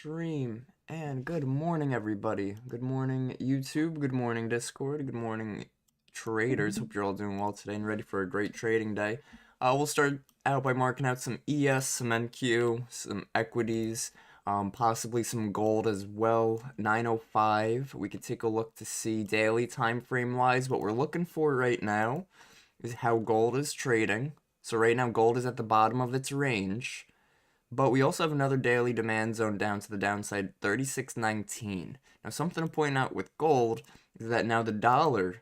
stream. And good morning, everybody. Good morning, YouTube. Good morning, Discord. Good morning, traders. Hope you're all doing well today and ready for a great trading day. We'll start out by marking out some ES, some NQ, some equities, possibly some gold as well. 905. We could take a look to see daily time frame wise. What we're looking for right now is how gold is trading. So right now, gold is at the bottom of its range. But we also have another daily demand zone down to the downside, 36.19. Now, something to point out with gold is that now the dollar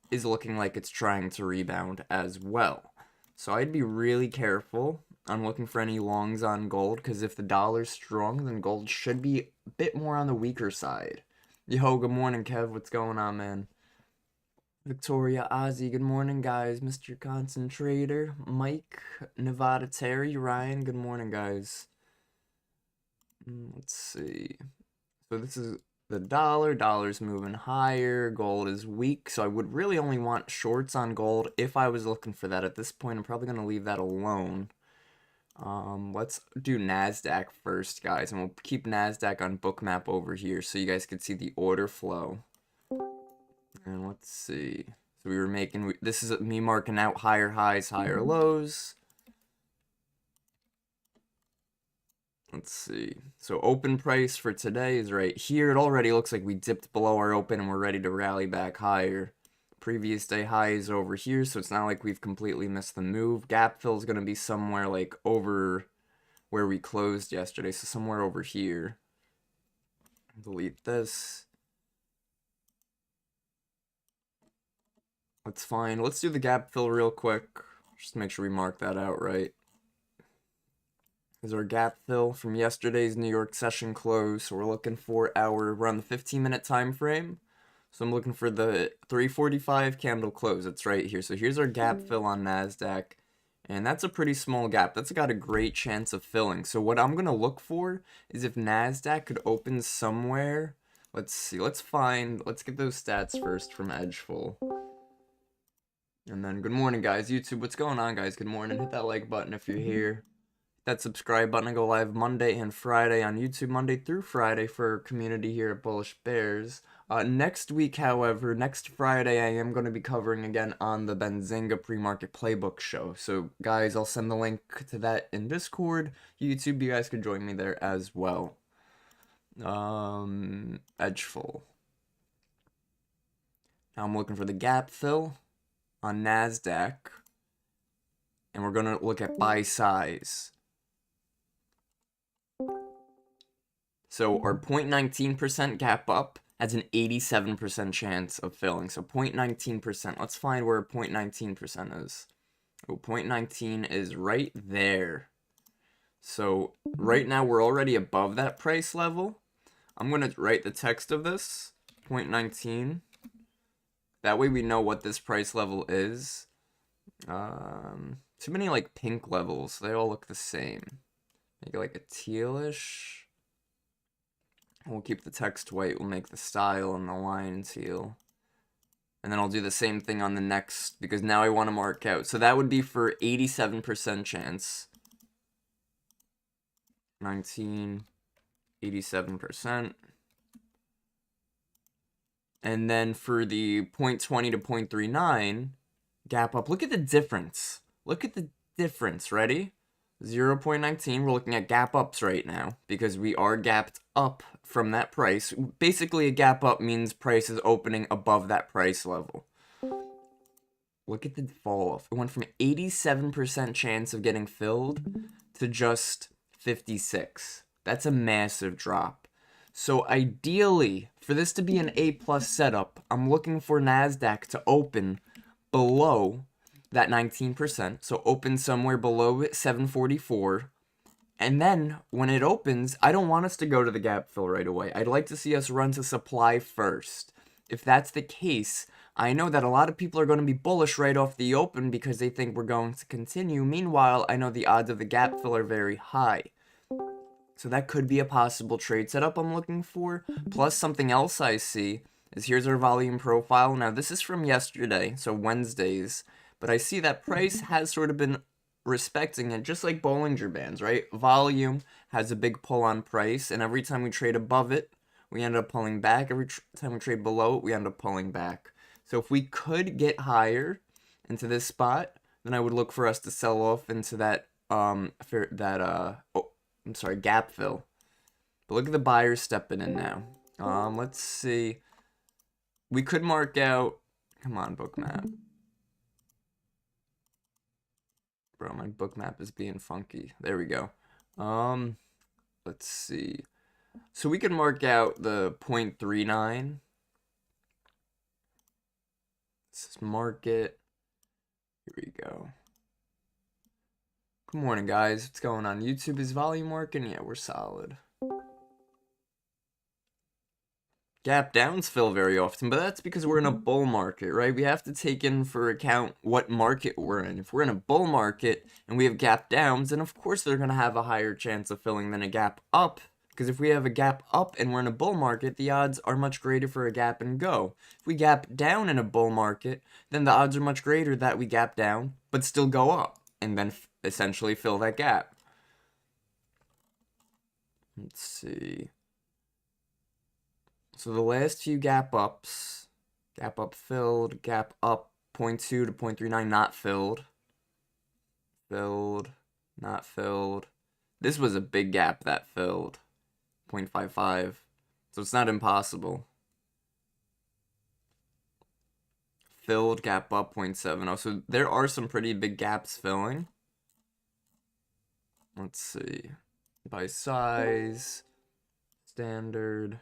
is looking like it's trying to rebound as well. So I'd be really careful on looking for any longs on gold, because if the dollar's strong, then gold should be a bit more on the weaker side. Yo, good morning, Kev. What's going on, man? Victoria, Ozzy, good morning, guys. Mr. Concentrator, Mike, Nevada, Terry, Ryan, good morning, guys. Let's see. So this is the dollar. Dollar's moving higher. Gold is weak. So I would really only want shorts on gold if I was looking for that. At this point, I'm probably going to leave that alone. Let's do NASDAQ first, guys. And we'll keep NASDAQ on Bookmap over here so you guys can see the order flow. And let's see. So we were making, this is me marking out higher highs, higher lows. Let's see. So open price for today is right here. It already looks like we dipped below our open and we're ready to rally back higher. Previous day high is over here, so it's not like we've completely missed the move. Gap fill is going to be somewhere like over where we closed yesterday, so somewhere over here. Delete this. That's fine. Let's do the gap fill real quick. Just make sure we mark that out right. Is our gap fill from yesterday's New York session close. So we're looking for we're on the 15-minute time frame. So I'm looking for the 345 candle close. It's right here. So here's our gap fill on NASDAQ. And that's a pretty small gap. That's got a great chance of filling. So what I'm going to look for is if NASDAQ could open somewhere. Let's see. Let's get those stats first from Edgeful. And then good morning, guys. YouTube, what's going on, guys? Good morning. Hit that like button if you're here. That subscribe button. I go live Monday and Friday on YouTube, Monday through Friday for our community here at Bullishbrs. Next week, however, next Friday, I am going to be covering again on the Benzinga Premarket Playbook show. So, guys, I'll send the link to that in Discord. YouTube, you guys can join me there as well. Edgeful. Now I'm looking for the gap fill on NASDAQ. And we're going to look at buy size. So our 0.19% gap up has an 87% chance of filling. So 0.19%. Let's find where 0.19% is. Oh, 0.19 is right there. So right now we're already above that price level. I'm going to write the text of this. 0.19. That way we know what this price level is. Too many like pink levels. They all look the same. Make it like a tealish. We'll keep the text white. We'll make the style and the line teal. And then I'll do the same thing on the next, because now I want to mark out. So that would be for 87% chance. 19, 87%. And then for the 0.20 to 0.39, gap up. Look at the difference. Look at the difference. Ready? 0.19. We're looking at gap ups right now because we are gapped up from that price. Basically, a gap up means price is opening above that price level. Look at the fall off. It went from 87% chance of getting filled to just 56. That's a massive drop. So ideally, for this to be an A+ setup, I'm looking for NASDAQ to open below that 19%, so open somewhere below 744, and then when it opens, I don't want us to go to the gap fill right away. I'd like to see us run to supply first. If that's the case, I know that a lot of people are going to be bullish right off the open because they think we're going to continue. Meanwhile, I know the odds of the gap fill are very high. So that could be a possible trade setup I'm looking for. Plus, something else I see is here's our volume profile. Now, this is from yesterday, so Wednesdays. But I see that price has sort of been respecting it, just like Bollinger Bands, right? Volume has a big pull on price, and every time we trade above it, we end up pulling back. Every time we trade below it, we end up pulling back. So if we could get higher into this spot, then I would look for us to sell off into that gap fill. But look at the buyers stepping in now. Let's see. We could mark out. Come on, bookmap. Bro, my bookmap is being funky. There we go. Let's see. So we can mark out the 0.39. This is market. Here we go. Good morning, guys. What's going on? YouTube, is volume working? Yeah, we're solid. Gap downs fill very often, but that's because we're in a bull market, right? We have to take in for account what market we're in. If we're in a bull market and we have gap downs, then of course they're going to have a higher chance of filling than a gap up. Because if we have a gap up and we're in a bull market, the odds are much greater for a gap and go. If we gap down in a bull market, then the odds are much greater that we gap down, but still go up, and then essentially fill that gap. Let's see. So the last few gap ups, gap up filled, gap up 0.2 to 0.39 not filled, filled, not filled. This was a big gap that filled, 0.55, so it's not impossible. Filled, gap up 0.70, so there are some pretty big gaps filling. Let's see, by size, standard.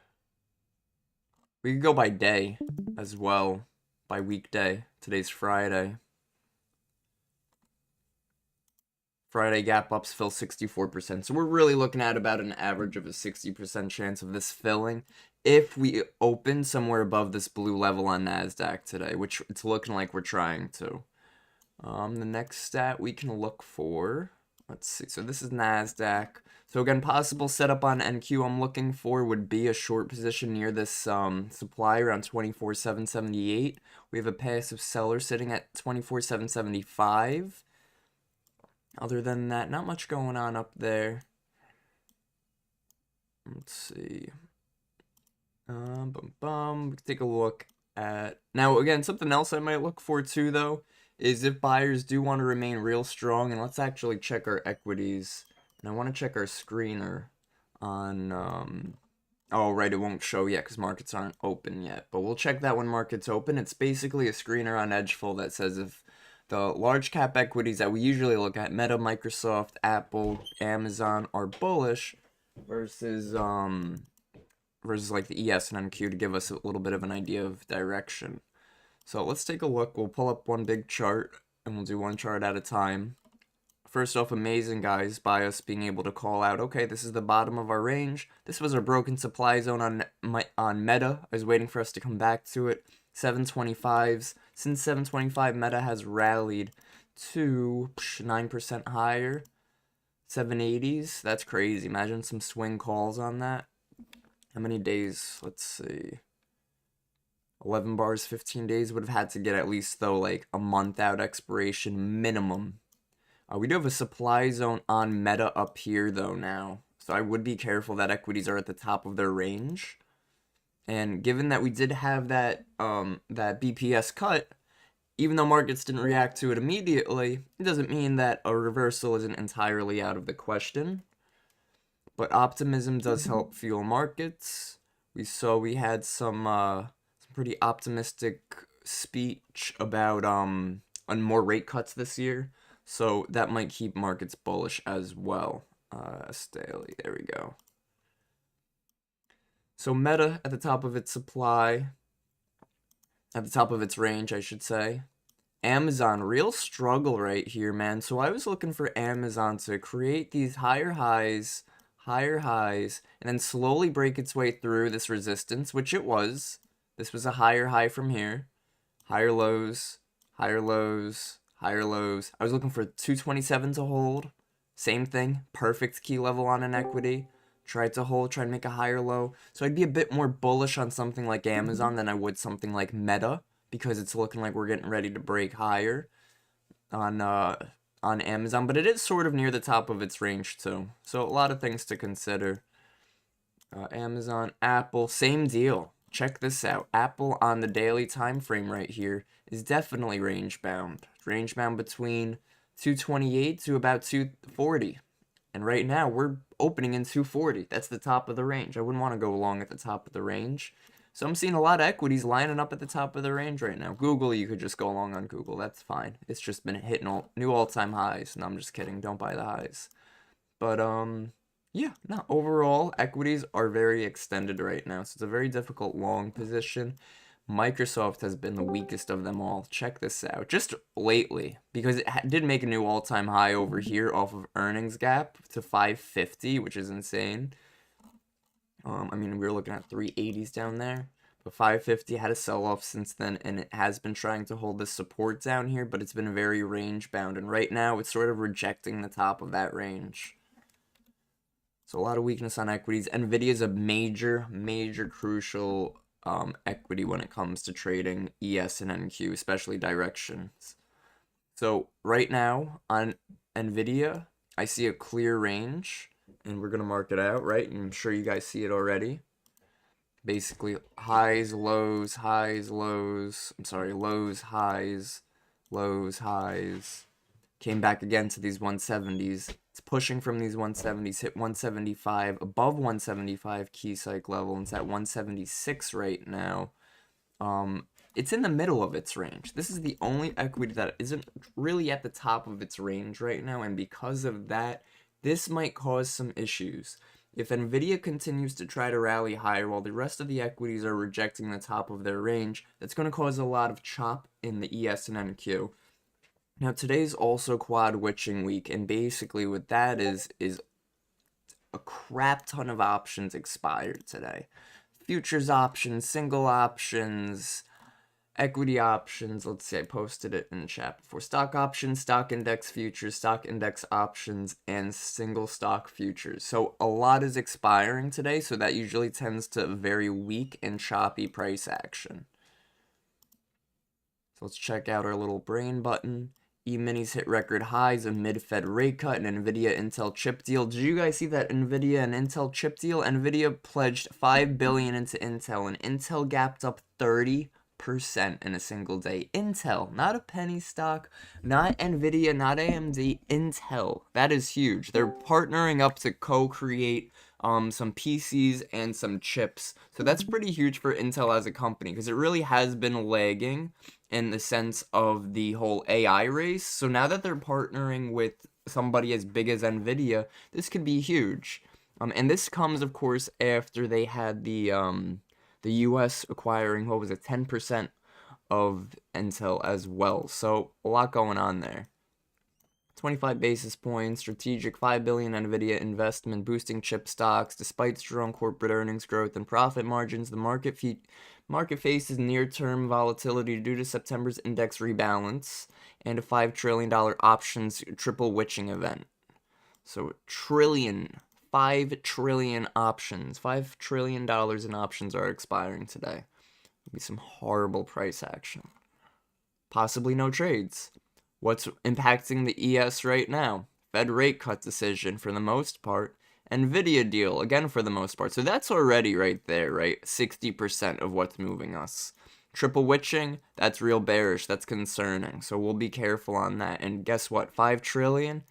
We could go by day as well, by weekday. Today's Friday. Friday gap ups fill 64%. So we're really looking at about an average of a 60% chance of this filling if we open somewhere above this blue level on NASDAQ today, which it's looking like we're trying to. The next stat we can look for, let's see, so this is NASDAQ. So again, possible setup on NQ I'm looking for would be a short position near this supply around 24,778. We have a passive seller sitting at 24,775. Other than that, not much going on up there. Let's see. We can take a look at, now again, something else I might look for too though is if buyers do want to remain real strong, and let's actually check our equities. And I want to check our screener on, oh, right, it won't show yet because markets aren't open yet. But we'll check that when markets open. It's basically a screener on Edgeful that says if the large cap equities that we usually look at, Meta, Microsoft, Apple, Amazon, are bullish versus like the ES and NQ to give us a little bit of an idea of direction. So let's take a look. We'll pull up one big chart and we'll do one chart at a time. First off, amazing, guys, by us being able to call out, okay, this is the bottom of our range. This was our broken supply zone on Meta. I was waiting for us to come back to it. 725s. Since 725, Meta has rallied to 9% higher. 780s. That's crazy. Imagine some swing calls on that. How many days? Let's see. 11 bars, 15 days. Would have had to get at least, though, like a month out expiration minimum. We do have a supply zone on Meta up here, though, now. So I would be careful that equities are at the top of their range. And given that we did have that BPS cut, even though markets didn't react to it immediately, it doesn't mean that a reversal isn't entirely out of the question. But optimism does help fuel markets. We saw we had some pretty optimistic speech about on more rate cuts this year. So that might keep markets bullish as well. Staley, there we go. So Meta at the top of its supply, at the top of its range, I should say. Amazon, real struggle right here, man. So I was looking for Amazon to create these higher highs, and then slowly break its way through this resistance, which it was. This was a higher high from here. Higher lows, higher lows, higher lows. I was looking for 227 to hold. Same thing. Perfect key level on an equity. Tried to hold, try to make a higher low. So I'd be a bit more bullish on something like Amazon than I would something like Meta, because it's looking like we're getting ready to break higher on on Amazon, but it is sort of near the top of its range too. So a lot of things to consider. Amazon, Apple, same deal. Check this out. Apple on the daily time frame right here is definitely range bound. Range bound between 228 to about 240. And right now we're opening in 240. That's the top of the range. I wouldn't want to go long at the top of the range. So I'm seeing a lot of equities lining up at the top of the range right now. Google, you could just go along on Google. That's fine. It's just been hitting new all-time highs. No, I'm just kidding. Don't buy the highs. But yeah, no, overall, equities are very extended right now. So it's a very difficult long position. Microsoft has been the weakest of them all. Check this out. Just lately, because it did make a new all-time high over here off of earnings gap to 550, which is insane. I mean, we were looking at 380s down there, but 550 had a sell-off since then, and it has been trying to hold this support down here, but it's been very range-bound, and right now it's sort of rejecting the top of that range. So a lot of weakness on equities. NVIDIA is a major, crucial equity when it comes to trading ES and NQ, especially directions. So right now on NVIDIA, I see a clear range, and we're going to mark it out, right? And I'm sure you guys see it already. Basically, highs, lows, highs, lows. I'm sorry, lows, highs, lows, highs. Came back again to these 170s. It's pushing from these 170s, hit 175, above 175 key psych level, and it's at 176 right now. It's in the middle of its range. This is the only equity that isn't really at the top of its range right now, and because of that, this might cause some issues. If NVIDIA continues to try to rally higher while the rest of the equities are rejecting the top of their range, that's going to cause a lot of chop in the ES and NQ. Now, today's also quad witching week, and basically what that is a crap ton of options expired today. Futures options, single options, equity options. Let's see, I posted it in the chat before. Stock options, stock index futures, stock index options, and single stock futures. So a lot is expiring today, so that usually tends to very weak and choppy price action. So let's check out our little brain button. E-minis hit record highs amid Fed rate cut and NVIDIA Intel chip deal. Did you guys see that NVIDIA and Intel chip deal? NVIDIA pledged $5 billion into Intel, and Intel gapped up 30% in a single day. Intel, not a penny stock, not NVIDIA, not AMD, Intel. That is huge. They're partnering up to co-create some PCs and some chips. So that's pretty huge for Intel as a company, because it really has been lagging in the sense of the whole AI race. So now that they're partnering with somebody as big as NVIDIA, this could be huge. And this comes, of course, after they had the US acquiring, 10% of Intel as well. So a lot going on there. 25 basis points, strategic $5 billion NVIDIA investment boosting chip stocks. Despite strong corporate earnings growth and profit margins, the market faces near-term volatility due to September's index rebalance and a $5 trillion options triple witching event. So $5 trillion options, $5 trillion in options are expiring today. There'll be some horrible price action. Possibly no trades. What's impacting the ES right now? Fed rate cut decision for the most part. NVIDIA deal, again for the most part. So that's already right there, right? 60% of what's moving us. Triple witching, that's real bearish. That's concerning. So we'll be careful on that. And guess what? 5 trillion?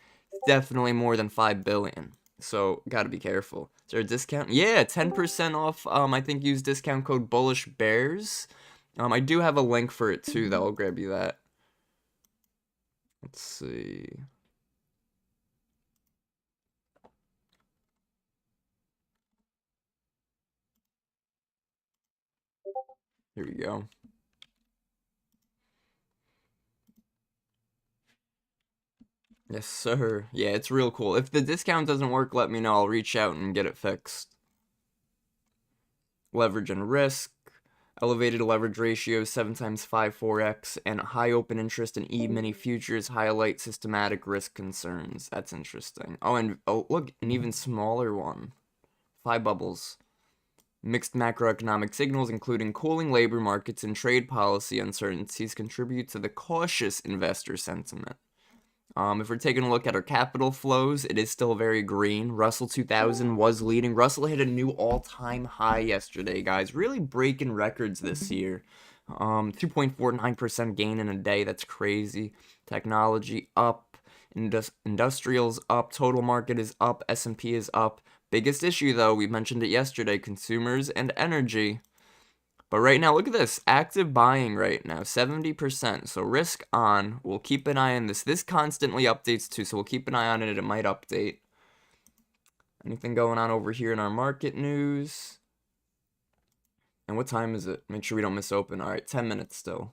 Definitely more than 5 billion. So gotta be careful. Is there a discount? Yeah, 10% off. I think use discount code Bullishbrs. I do have a link for it too, though. I'll grab you that. Let's see. Here we go. Yes, sir. Yeah, it's real cool. If the discount doesn't work, let me know. I'll reach out and get it fixed. Leverage and risk. Elevated leverage ratios, 7 times 5, 4x, and high open interest in E-mini futures highlight systematic risk concerns. That's interesting. Oh, and look, an even smaller one. 5 bubbles. Mixed macroeconomic signals, including cooling labor markets and trade policy uncertainties, contribute to the cautious investor sentiment. If we're taking a look at our capital flows, it is still very green. Russell 2000 was leading. Russell hit a new all-time high yesterday, guys. Really breaking records this year. 2.49% gain in a day. That's crazy. Technology up. Industrials up. Total market is up. S&P is up. Biggest issue, though, we mentioned it yesterday, consumers and energy. But right now, look at this. Active buying right now, 70%. So risk on. We'll keep an eye on this. This constantly updates too, so we'll keep an eye on it. It might update. Anything going on over here in our market news? And what time is it? Make sure we don't miss open. All right, 10 minutes still.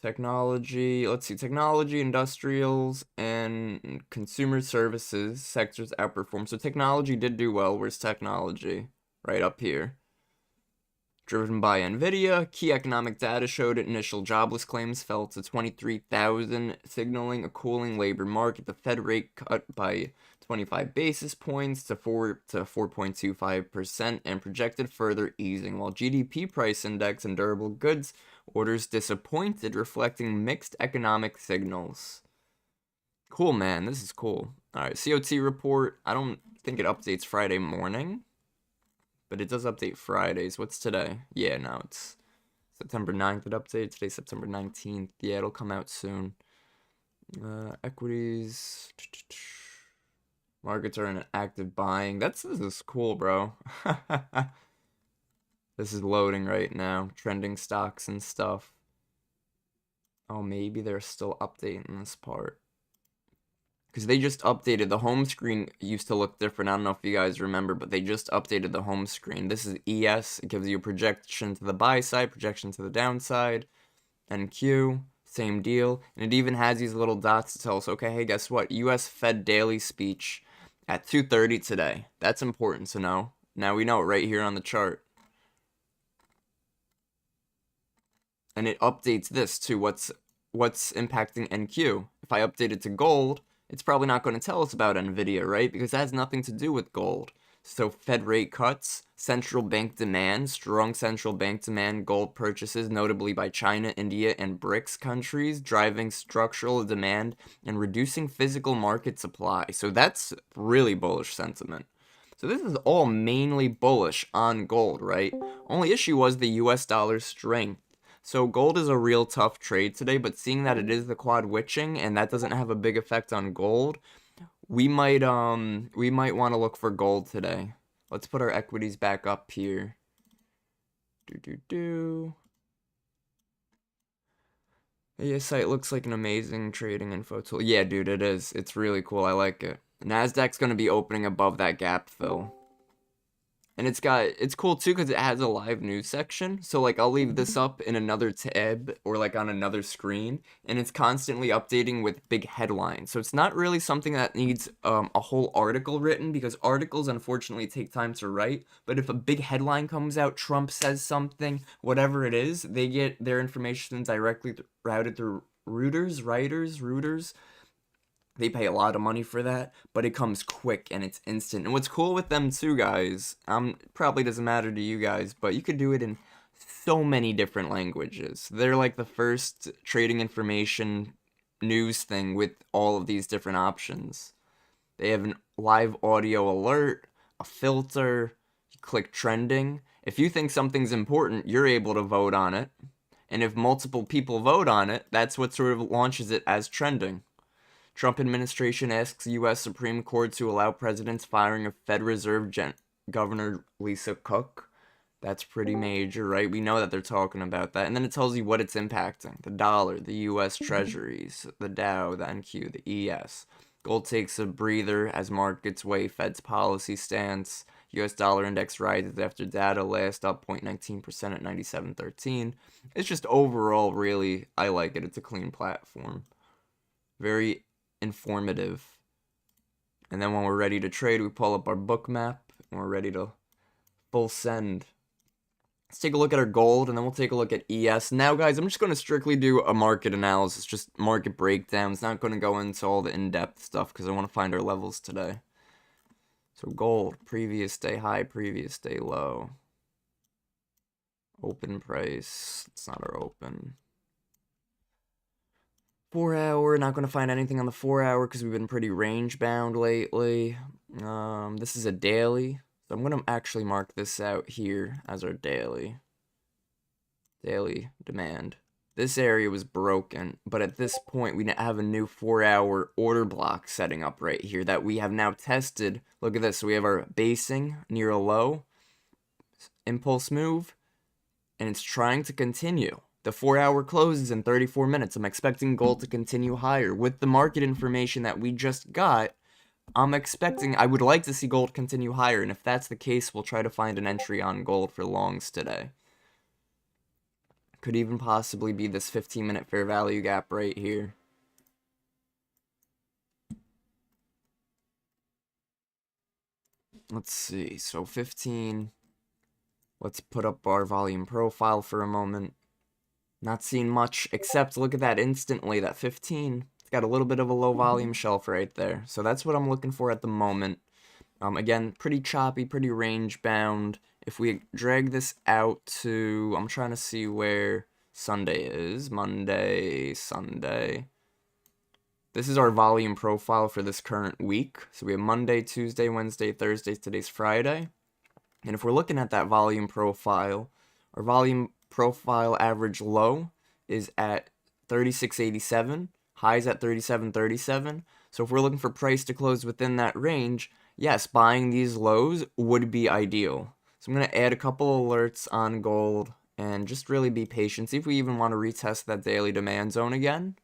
Technology, let's see. Technology, industrials, and consumer services sectors outperform. So technology did do well. Where's technology? Right up here. Driven by Nvidia, key economic data showed initial jobless claims fell to 23,000, signaling a cooling labor market. The Fed rate cut by 25 basis points to 4.25% and projected further easing, while GDP price index and durable goods orders disappointed, reflecting mixed economic signals. Cool, man. This is cool. All right, COT report. I don't think it updates Friday morning, but it does update Fridays. What's today? Yeah, no, it's September 9th it updated. Today's September 19th. Yeah, it'll come out soon. Equities. Markets are in active buying. This is cool, bro. This is loading right now. Trending stocks and stuff. Oh, maybe they're still updating this part. Because they just updated. The home screen used to look different. I don't know if you guys remember, but they just updated the home screen. This is ES. It gives you a projection to the buy side, projection to the downside. NQ, same deal. And it even has these little dots to tell us, okay, hey, guess what? US Fed daily speech at 2:30 today. That's important to know. Now we know it right here on the chart. And it updates this to what's impacting NQ. If I update it to gold, it's probably not going to tell us about Nvidia, right? Because that has nothing to do with gold. So Fed rate cuts, central bank demand, strong central bank demand, gold purchases, notably by China, India, and BRICS countries, driving structural demand and reducing physical market supply. So that's really bullish sentiment. So this is all mainly bullish on gold, right? Only issue was the US dollar's strength. So gold is a real tough trade today, but seeing that it is the quad witching and that doesn't have a big effect on gold, we might want to look for gold today. Let's put our equities back up here. Yeah, site looks like an amazing trading info tool. Yeah, dude, it is. It's really cool. I like it. Nasdaq's going to be opening above that gap fill. And it's cool too because it has a live news section. So like I'll leave this up in another tab or like on another screen, and it's constantly updating with big headlines. So it's not really something that needs a whole article written, because articles unfortunately take time to write. But if a big headline comes out, Trump says something, whatever it is, they get their information directly routed through routers. They pay a lot of money for that, but it comes quick and it's instant. And what's cool with them too, guys, probably doesn't matter to you guys, but you could do it in so many different languages. They're like the first trading information news thing with all of these different options. They have a live audio alert, a filter, you click trending. If you think something's important, you're able to vote on it. And if multiple people vote on it, that's what sort of launches it as trending. Trump administration asks U.S. Supreme Court to allow president's firing of Fed Reserve Governor Lisa Cook. That's pretty major, right? We know that they're talking about that. And then it tells you what it's impacting. The dollar, the U.S. Treasuries, the Dow, the NQ, the ES. Gold takes a breather as markets weigh Fed's policy stance. U.S. dollar index rises after data last up 0.19% at 97.13. It's just overall, really, I like it. It's a clean platform. Very informative. And then when we're ready to trade, we pull up our book map and we're ready to full send. Let's take a look at our gold, and then we'll take a look at ES. Now, guys, I'm just going to strictly do a market analysis, just market breakdowns. Not going to go into all the in-depth stuff because I want to find our levels today. So gold, previous day high, previous day low. Open price, it's not our open. 4 hour, not going to find anything on the 4 hour because we've been pretty range bound lately. This is a daily, so I'm going to actually mark this out here as our daily demand. This area was broken, but at this point we have a new 4 hour order block setting up right here that we have now tested. Look at this, so we have our basing near a low, impulse move, and it's trying to continue. The 4 hour closes in 34 minutes. I'm expecting gold to continue higher. With the market information that we just got, I would like to see gold continue higher, and if that's the case, we'll try to find an entry on gold for longs today. Could even possibly be this 15-minute fair value gap right here. Let's see, so 15. Let's put up our volume profile for a moment. Not seeing much, except look at that instantly, that 15. It's got a little bit of a low volume shelf right there. So that's what I'm looking for at the moment. Again, pretty choppy, pretty range bound. If we drag this out to, I'm trying to see where Sunday is. Monday, Sunday. This is our volume profile for this current week. So we have Monday, Tuesday, Wednesday, Thursday, today's Friday. And if we're looking at that volume profile, our volume profile average low is at 36.87, highs at 37.37. So if we're looking for price to close within that range, yes, buying these lows would be ideal. So I'm going to add a couple alerts on gold and just really be patient. See if we even want to retest that daily demand zone again.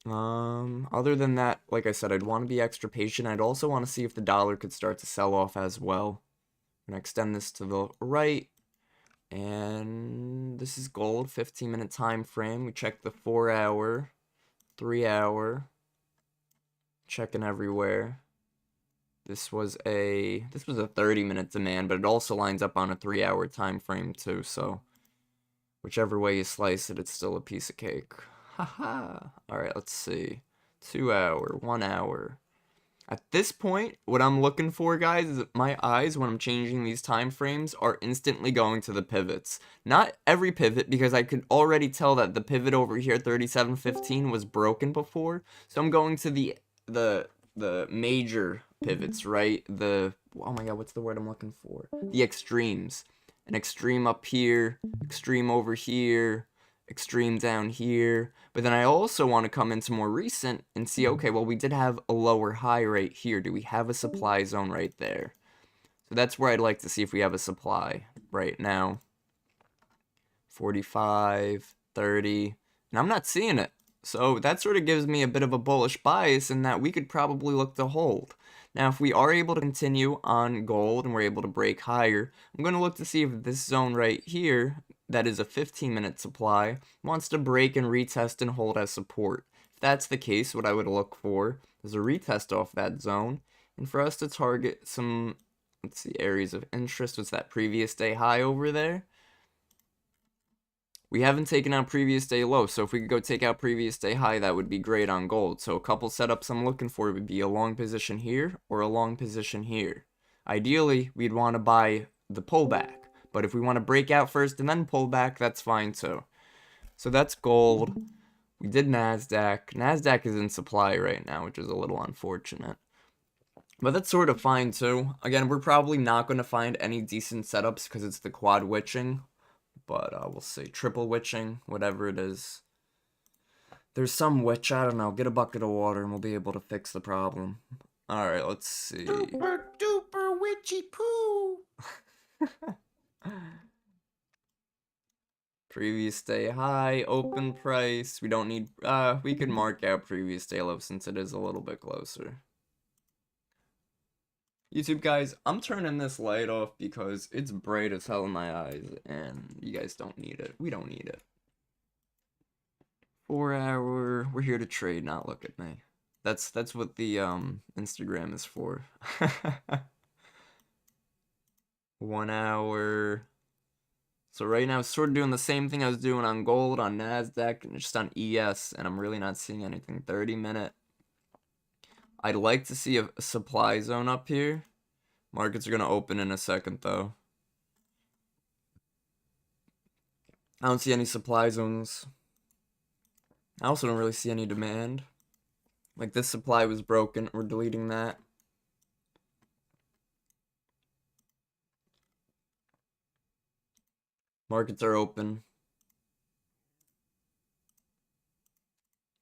Other than that, like I said, I'd want to be extra patient. I'd also want to see if the dollar could start to sell off as well. I'm going to extend this to the right. And this is gold, 15-minute time frame. We check the 4 hour, 3 hour, checking everywhere. This was a 30-minute demand, but it also lines up on a 3 hour time frame too, so whichever way you slice it, it's still a piece of cake. Haha. Alright, let's see. 2 hour, 1 hour. At this point, what I'm looking for, guys, is that my eyes, when I'm changing these time frames, are instantly going to the pivots. Not every pivot, because I could already tell that the pivot over here, 37.15, was broken before. So I'm going to the major pivots, right? Oh my god, what's the word I'm looking for? The extremes. An extreme up here, extreme over here, extreme down here. But then I also want to come into more recent and see, okay, well, we did have a lower high right here. Do we have a supply zone right there? So that's where I'd like to see if we have a supply right now. 45, 30, and I'm not seeing it. So that sort of gives me a bit of a bullish bias in that we could probably look to hold. Now, if we are able to continue on gold and we're able to break higher, I'm going to look to see if this zone right here, that is a 15-minute supply, wants to break and retest and hold as support. If that's the case, what I would look for is a retest off that zone, and for us to target some, let's see, areas of interest. What's that previous day high over there? We haven't taken out previous day low, so if we could go take out previous day high, that would be great on gold. So a couple setups I'm looking for would be a long position here or a long position here. Ideally, we'd want to buy the pullback, but if we want to break out first and then pull back, that's fine too. So that's gold. We did NASDAQ. NASDAQ is in supply right now, which is a little unfortunate. But that's sort of fine too. Again, we're probably not going to find any decent setups because it's the quad witching. But we'll see. Triple witching, whatever it is. There's some witch, I don't know. Get a bucket of water and we'll be able to fix the problem. Alright, let's see. Super duper witchy poo. Previous day high, open price. We don't need, we could mark out previous day low since it is a little bit closer. YouTube guys, I'm turning this light off because it's bright as hell in my eyes and you guys don't need it. We don't need it. 4 hour, we're here to trade, not look at me. That's what the Instagram is for. 1 hour. So right now, sort of doing the same thing I was doing on gold, on NASDAQ, and just on ES, and I'm really not seeing anything. 30-minute. I'd like to see a supply zone up here. Markets are going to open in a second, though. I don't see any supply zones. I also don't really see any demand. Like, this supply was broken. We're deleting that. Markets are open.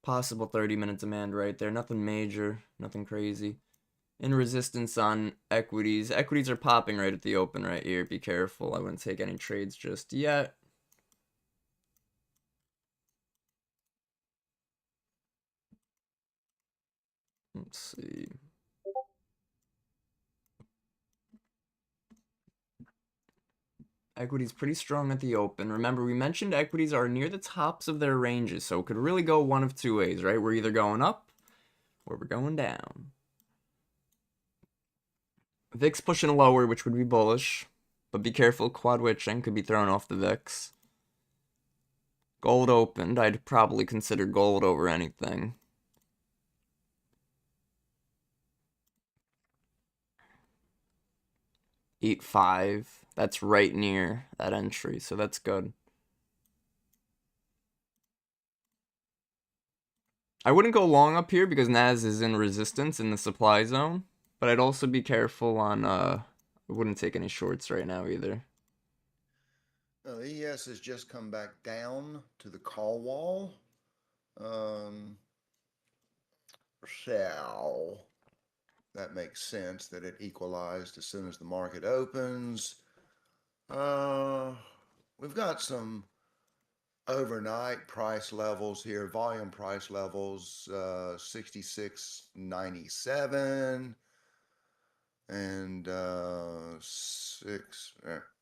Possible 30-minute demand right there. Nothing major. Nothing crazy. In resistance on equities. Equities are popping right at the open right here. Be careful. I wouldn't take any trades just yet. Let's see. Equities pretty strong at the open. Remember, we mentioned equities are near the tops of their ranges, so it could really go one of two ways, right? We're either going up or we're going down. VIX pushing lower, which would be bullish, but be careful, quad witching could be thrown off the VIX. Gold opened. I'd probably consider gold over anything. $8.5. That's right near that entry, so that's good. I wouldn't go long up here because Nas is in resistance in the supply zone, but I'd also be careful on, I wouldn't take any shorts right now either. The ES has just come back down to the call wall. So that makes sense that it equalized as soon as the market opens. We've got some overnight price levels here, volume price levels, 66.97 and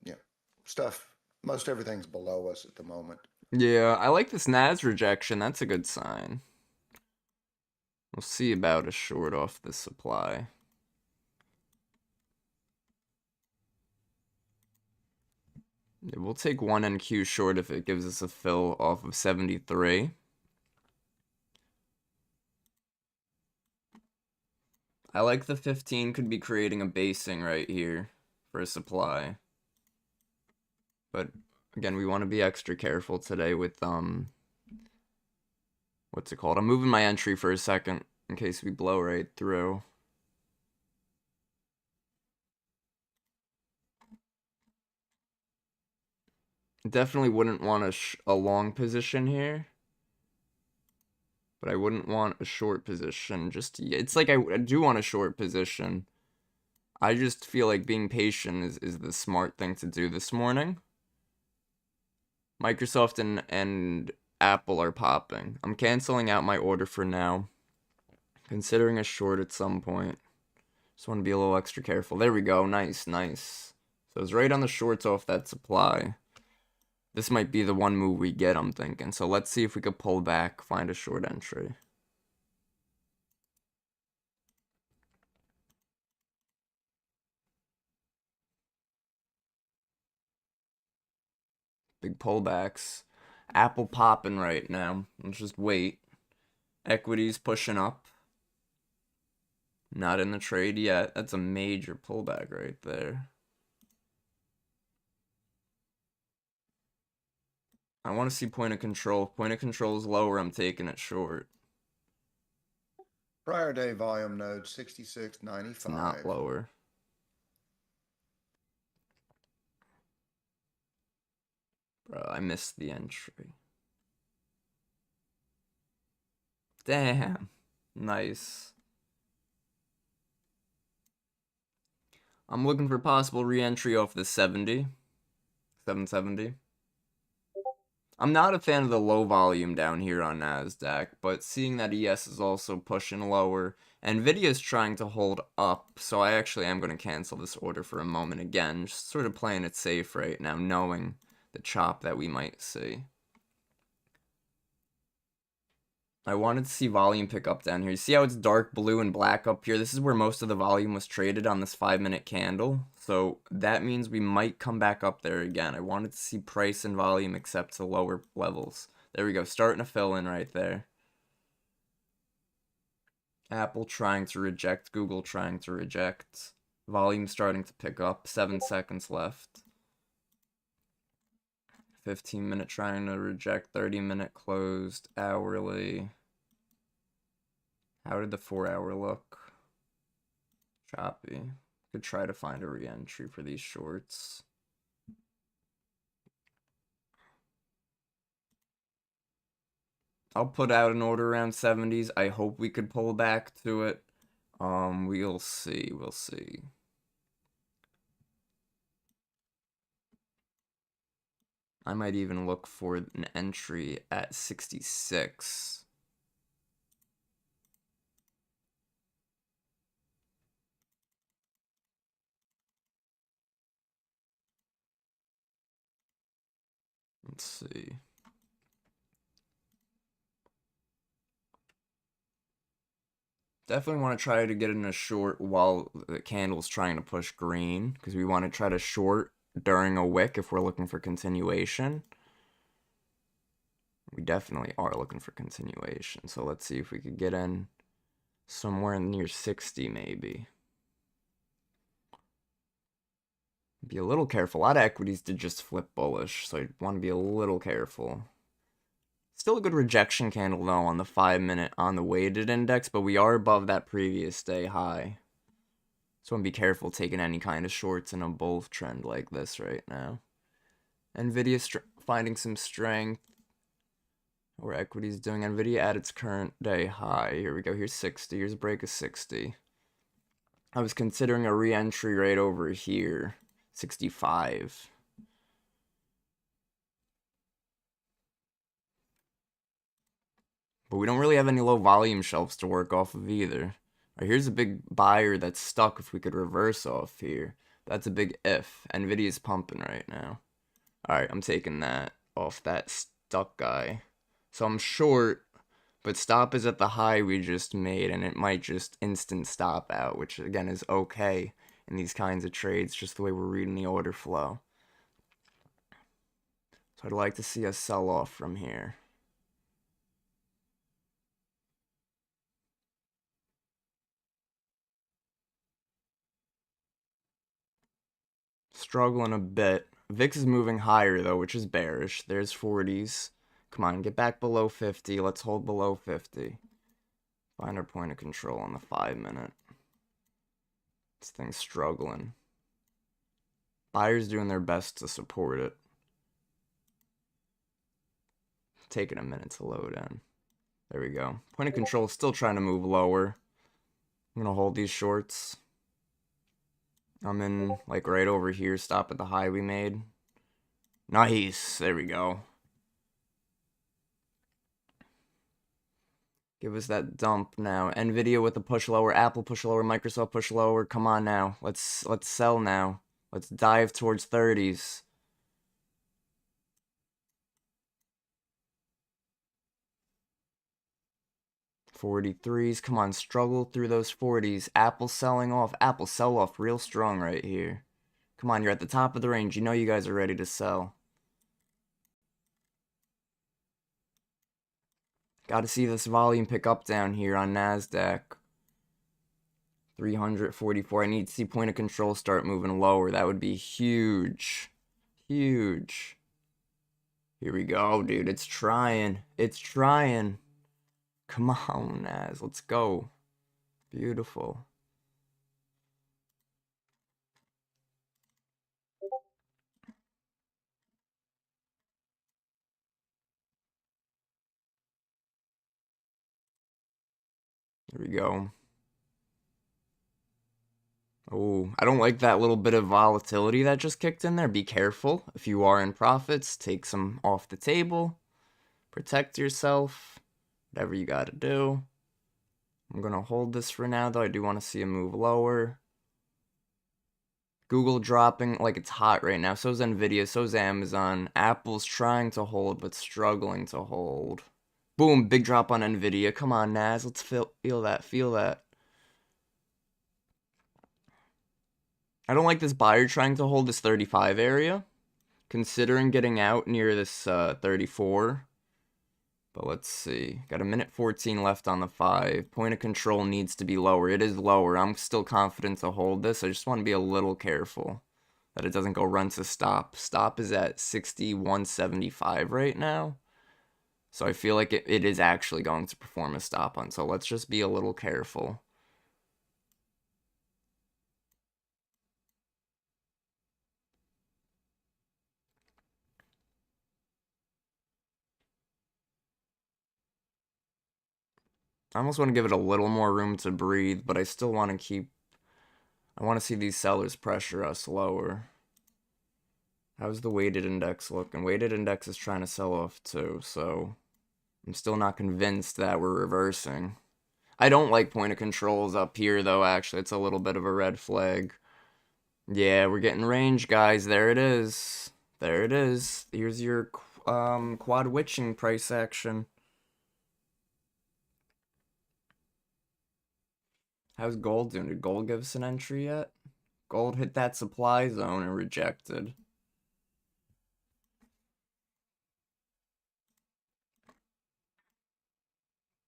yeah, stuff. Most everything's below us at the moment. Yeah, I like this Nas rejection. That's a good sign. We'll see about a short off the supply. Yeah, we'll take one NQ short if it gives us a fill off of 73. I like the 15 could be creating a basing right here for a supply. But again, we want to be extra careful today with what's it called? I'm moving my entry for a second in case we blow right through. Definitely wouldn't want a long position here. But I wouldn't want a short position. It's like I do want a short position. I just feel like being patient is the smart thing to do this morning. Microsoft and Apple are popping. I'm canceling out my order for now. Considering a short at some point. Just want to be a little extra careful. There we go. Nice, nice. So it's right on the shorts off that supply. This might be the one move we get, I'm thinking. So let's see if we could pull back, find a short entry. Big pullbacks. Apple popping right now. Let's just wait. Equities pushing up. Not in the trade yet. That's a major pullback right there. I want to see point of control. Point of control is lower. I'm taking it short. Prior day volume node 66.95. It's not lower. Bro, I missed the entry. Damn. Nice. I'm looking for possible re-entry off the 70. 770. I'm not a fan of the low volume down here on NASDAQ, but seeing that ES is also pushing lower, Nvidia's trying to hold up, so I actually am going to cancel this order for a moment again, just sort of playing it safe right now, knowing the chop that we might see. I wanted to see volume pick up down here. You see how it's dark blue and black up here? This is where most of the volume was traded on this 5-minute candle. So that means we might come back up there again. I wanted to see price and volume accept to lower levels. There we go. Starting to fill in right there. Apple trying to reject. Google trying to reject. Volume starting to pick up. 7 seconds left. 15-minute trying to reject, 30-minute closed, hourly. How did the 4-hour look? Choppy. Could try to find a re-entry for these shorts. I'll put out an order around 70s. I hope we could pull back to it. We'll see. We'll see. I might even look for an entry at 66. Let's see. Definitely want to try to get in a short while the candle's trying to push green, because we want to try to short during a wick if we're looking for continuation. We definitely are looking for continuation, so let's see if we could get in somewhere near 60 maybe. Be a little careful. A lot of equities did just flip bullish, so I want to be a little careful. Still a good rejection candle though on the 5-minute on the weighted index, but we are above that previous day high. So want to be careful taking any kind of shorts in a bull trend like this right now. Nvidia finding some strength. Or equities doing. Nvidia at its current day high. Here we go. Here's 60. Here's a break of 60. I was considering a re-entry right over here. 65. But we don't really have any low volume shelves to work off of either. Alright, here's a big buyer that's stuck if we could reverse off here. That's a big if. Nvidia's pumping right now. Alright, I'm taking that off that stuck guy. So I'm short, but stop is at the high we just made, and it might just instant stop out, which again is okay in these kinds of trades, just the way we're reading the order flow. So I'd like to see us sell off from here. Struggling a bit. VIX is moving higher though, which is bearish. There's 40s. Come on, get back below 50. Let's hold below 50. Find our point of control on the 5-minute. This thing's struggling. Buyers doing their best to support it. Taking a minute to load in. There we go. Point of control still trying to move lower. I'm gonna hold these shorts. I'm in like right over here. Stop at the high we made. Nice. There we go. Give us that dump now. Nvidia with a push lower, Apple push lower, Microsoft push lower. Come on now. Let's sell now. Let's dive towards 30s. $43s. Come on, struggle through those 40s. Apple selling off. Apple sell off real strong right here. Come on, you're at the top of the range. You know you guys are ready to sell. Got to see this volume pick up down here on NASDAQ. 344. I need to see point of control start moving lower. That would be huge. Huge. Here we go, dude. It's trying. It's trying. Come on, Nas. Let's go. Beautiful. Here we go. Oh, I don't like that little bit of volatility that just kicked in there. Be careful. If you are in profits, take some off the table. Protect yourself. Whatever you gotta do. I'm gonna hold this for now, though. I do want to see a move lower. Google dropping like it's hot right now. So's Nvidia, so's Amazon. Apple's trying to hold, but struggling to hold. Boom, big drop on Nvidia. Come on, Nas. Let's feel that. Feel that. I don't like this buyer trying to hold this 35 area. Considering getting out near this 34. But let's see. Got a minute 14 left on the 5. Point of control needs to be lower. It is lower. I'm still confident to hold this. I just want to be a little careful. that it doesn't go run to stop. Stop is at 61.75 right now. So I feel like it is actually going to perform a stop hunt. So let's just be a little careful. I almost want to give it a little more room to breathe, but I still want to keep... I want to see these sellers pressure us lower. How's the weighted index looking? Weighted index is trying to sell off too, so I'm still not convinced that we're reversing. I don't like point of controls up here, though, actually. It's a little bit of a red flag. Yeah, we're getting range, guys. There it is. There it is. Here's your quad witching price action. How's gold doing? Did gold give us an entry yet? Gold hit that supply zone and rejected.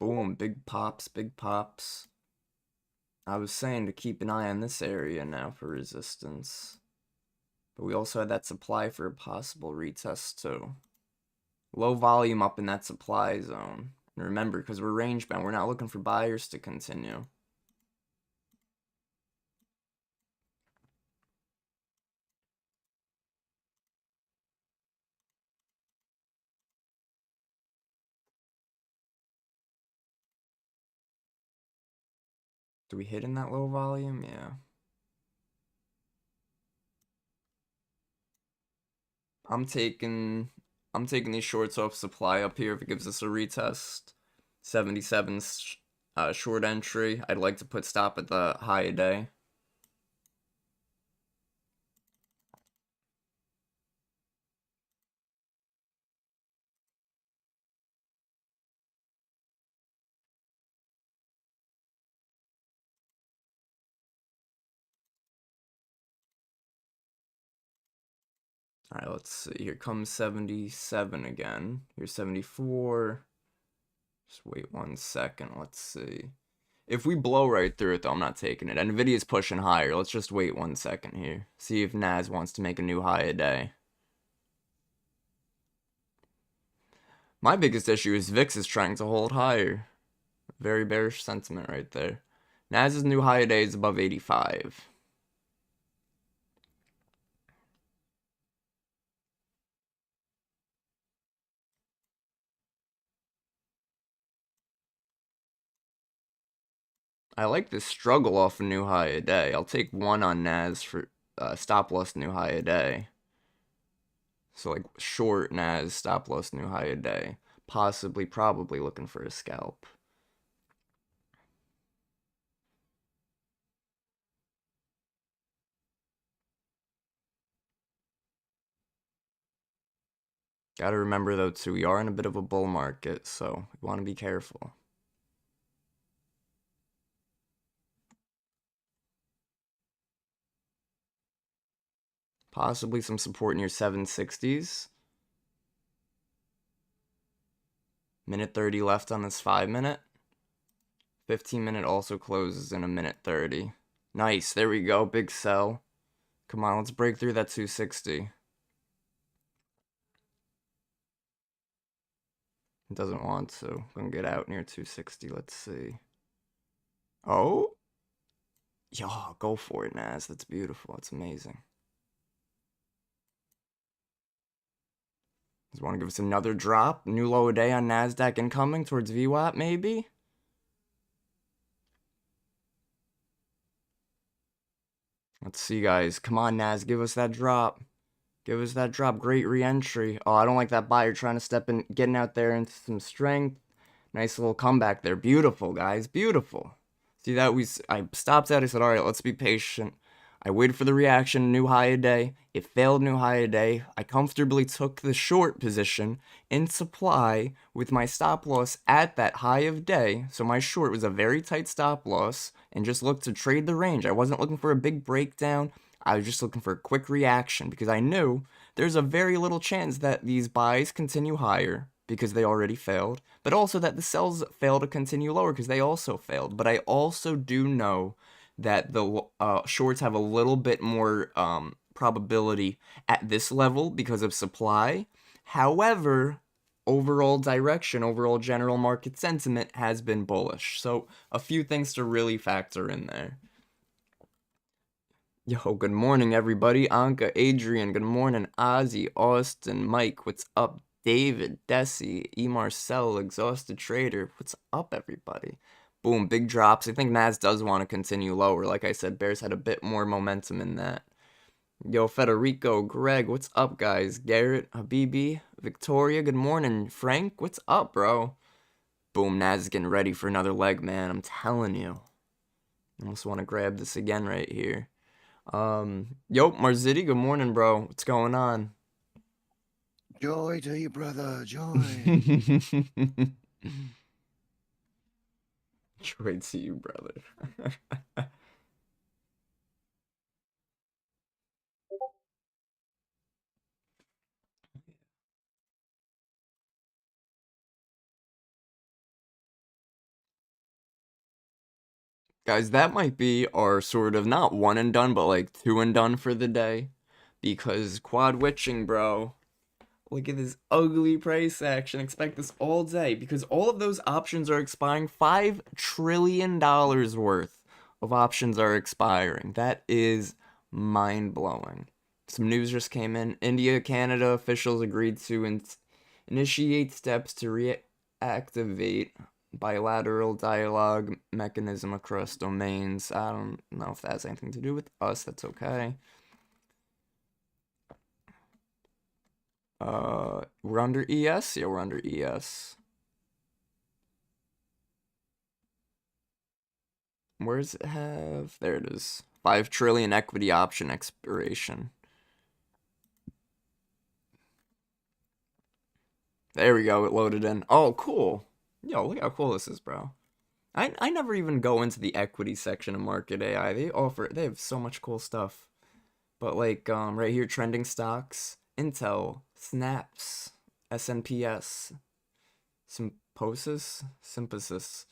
Boom, big pops, big pops. I was saying to keep an eye on this area now for resistance. But we also had that supply for a possible retest too. Low volume up in that supply zone. And remember, because we're range bound, we're not looking for buyers to continue. Do we hit in that low volume? Yeah. I'm taking these shorts off supply up here if it gives us a retest. 77 short entry. I'd like to put stop at the high a day. All right, let's see. Here comes 77 again. Here's 74. Just wait 1 second. Let's see. If we blow right through it, though, I'm not taking it. Nvidia's pushing higher. Let's just wait 1 second here. See if Nas wants to make a new high a day. My biggest issue is VIX is trying to hold higher. Very bearish sentiment right there. Nas's new high a day is above 85. I like this struggle off a new high a day. I'll take 1 on Nas for stop loss new high a day. So like short Nas, stop loss new high a day. Possibly, probably looking for a scalp. Gotta remember though too, we are in a bit of a bull market, so we want to be careful. Possibly some support near 760s. Minute 30 left on this 5-minute. 15-minute also closes in a minute 30. Nice, there we go, big sell. Come on, let's break through that 260. It doesn't want to. I'm gonna get out near 260, let's see. Oh? Yo, go for it, Nas. That's beautiful. That's amazing. Does want to give us another drop? New low a day on NASDAQ incoming towards VWAP, maybe? Let's see, guys. Come on, Nas. Give us that drop. Give us that drop. Great re-entry. Oh, I don't like that buyer trying to step in, getting out there into some strength. Nice little comeback there. Beautiful, guys. Beautiful. See that? I stopped out. I said, all right, let's be patient. I waited for the reaction, new high a day. It failed, new high a day. I comfortably took the short position in supply with my stop loss at that high of day. So my short was a very tight stop loss and just looked to trade the range. I wasn't looking for a big breakdown. I was just looking for a quick reaction because I knew there's a very little chance that these buys continue higher because they already failed, but also that the sells fail to continue lower because they also failed. But I also do know that the shorts have a little bit more probability at this level because of supply. However, overall direction, overall general market sentiment has been bullish. So a few things to really factor in there. Yo, good morning, everybody. Anka, Adrian, good morning. Ozzy, Austin, Mike, what's up? David, Desi, E. Marcel, Exhausted Trader, what's up, everybody? Boom, big drops. I think Nas does want to continue lower. Like I said, Bears had a bit more momentum in that. Yo, Federico, Greg, what's up, guys? Garrett, Habibi, Victoria, good morning. Frank, what's up, bro? Boom, Nas is getting ready for another leg, man. I'm telling you. I almost want to grab this again right here. Yo, Marziti, good morning, bro. What's going on? Joy to you, brother. Joy. Joy to you, brother. Guys, that might be our sort of not one and done, but like two and done for the day. Because quad witching, bro. Look at this ugly price action. Expect this all day because all of those options are expiring. $5 trillion worth of options are expiring. That is mind blowing. Some news just came in. India, Canada officials agreed to initiate steps to reactivate bilateral dialogue mechanism across domains. I don't know if that has anything to do with us. That's okay. We're under ES? Yeah, we're under ES. Where does it have? There it is. 5 trillion equity option expiration. There we go, it loaded in. Oh, cool. Yo, look how cool this is, bro. I never even go into the equity section of Market AI. They have so much cool stuff. But like right here, trending stocks, Intel, Snaps, SNPS, Synthesis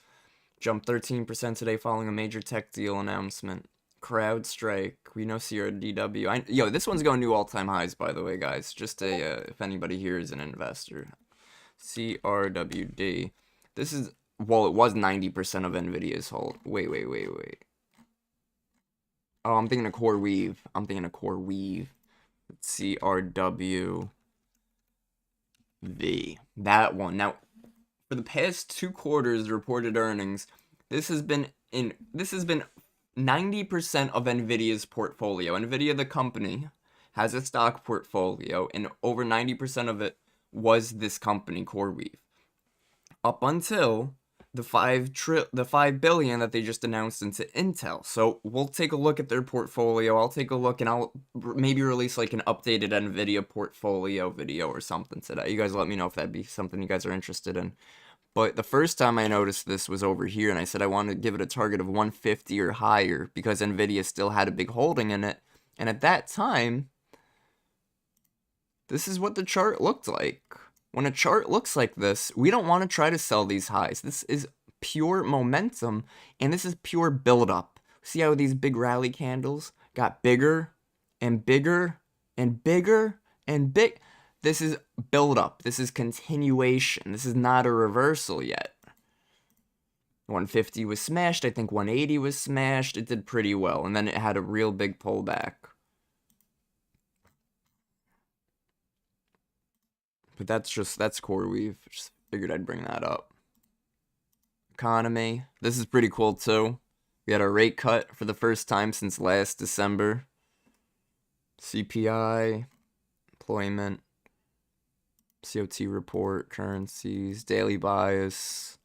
jumped 13% today following a major tech deal announcement. CrowdStrike, we know CRDW. Yo, this one's going new all-time highs, by the way, guys. Just if anybody here is an investor. CRWD. This is, well, it was 90% of NVIDIA's hold. Wait. Oh, I'm thinking of Core Weave. CRWV. That one. Now, for the past 2 quarters reported earnings, this has been 90% of Nvidia's portfolio. Nvidia, the company, has a stock portfolio, and over 90% of it was this company, CoreWeave. Up until the $5 billion that they just announced into Intel. So we'll take a look at their portfolio. I'll take a look and I'll maybe release like an updated Nvidia portfolio video or something today. You guys let me know if that'd be something you guys are interested in. But the first time I noticed this was over here, and I said I wanted to give it a target of 150 or higher because Nvidia still had a big holding in it. And at that time, this is what the chart looked like. When a chart looks like this, we don't want to try to sell these highs. This is pure momentum, and this is pure build-up. See how these big rally candles got bigger and bigger and bigger and big? This is build-up. This is continuation. This is not a reversal yet. 150 was smashed. I think 180 was smashed. It did pretty well, and then it had a real big pullback. But that's CoreWeave. Just figured I'd bring that up. Economy. This is pretty cool too. We had a rate cut for the first time since last December. CPI, employment, COT report, currencies, daily bias.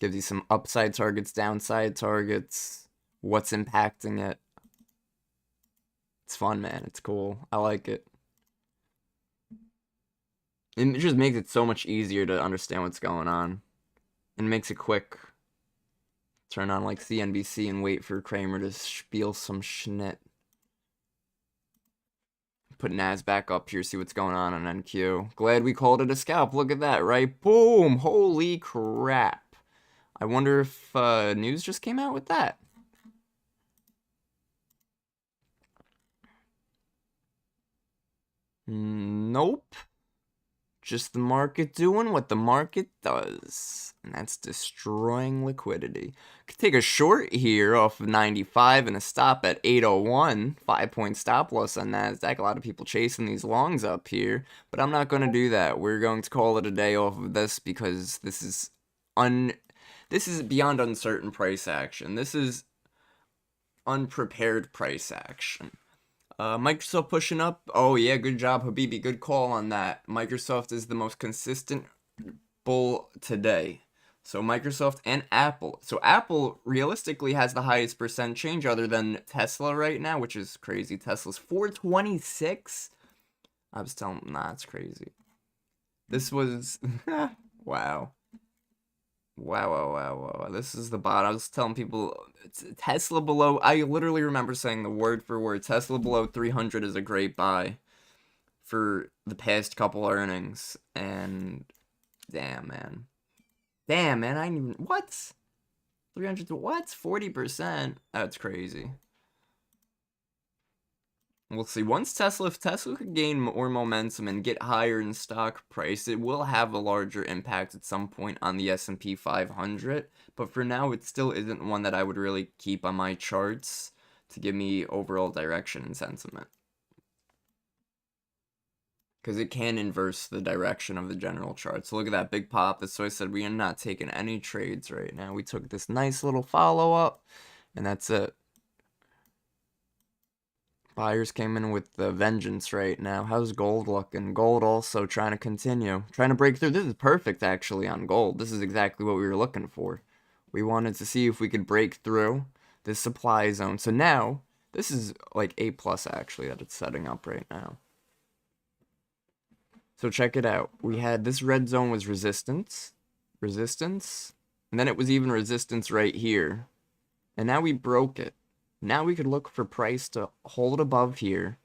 Gives you some upside targets, downside targets, what's impacting it. It's fun, man. It's cool. I like it. And it just makes it so much easier to understand what's going on. And makes it quick. Turn on like CNBC and wait for Kramer to spiel some schnit. Put Nas back up here, see what's going on NQ. Glad we called it a scalp. Look at that, right? Boom! Holy crap. I wonder if news just came out with that. Nope. Just the market doing what the market does. And that's destroying liquidity. Could take a short here off of 95 and a stop at 801. 5-point stop loss on NASDAQ. A lot of people chasing these longs up here. But I'm not going to do that. We're going to call it a day off of this because this is beyond uncertain price action. This is unprepared price action. Microsoft pushing up. Oh, yeah, good job, Habibi. Good call on that. Microsoft is the most consistent bull today. So Microsoft and Apple. So Apple realistically has the highest percent change other than Tesla right now, which is crazy. Tesla's 426. I was telling them, nah, it's crazy. This was, wow. Wow. This is the bot. I was telling people, Tesla below, I literally remember saying the word for word, Tesla below 300 is a great buy for the past couple earnings. And damn, man. I didn't even, what? 300, what? 40%? That's crazy. We'll see. If Tesla could gain more momentum and get higher in stock price, it will have a larger impact at some point on the S&P 500. But for now, it still isn't one that I would really keep on my charts to give me overall direction and sentiment. Because it can inverse the direction of the general chart. So look at that big pop. That's why I said we are not taking any trades right now. We took this nice little follow-up, and that's it. Buyers came in with the vengeance right now. How's gold looking? Gold also trying to continue. Trying to break through. This is perfect, actually, on gold. This is exactly what we were looking for. We wanted to see if we could break through this supply zone. So now, this is like A+, actually, that it's setting up right now. So check it out. We had this red zone was resistance, and then it was even resistance right here. And now we broke it. Now we could look for price to hold above here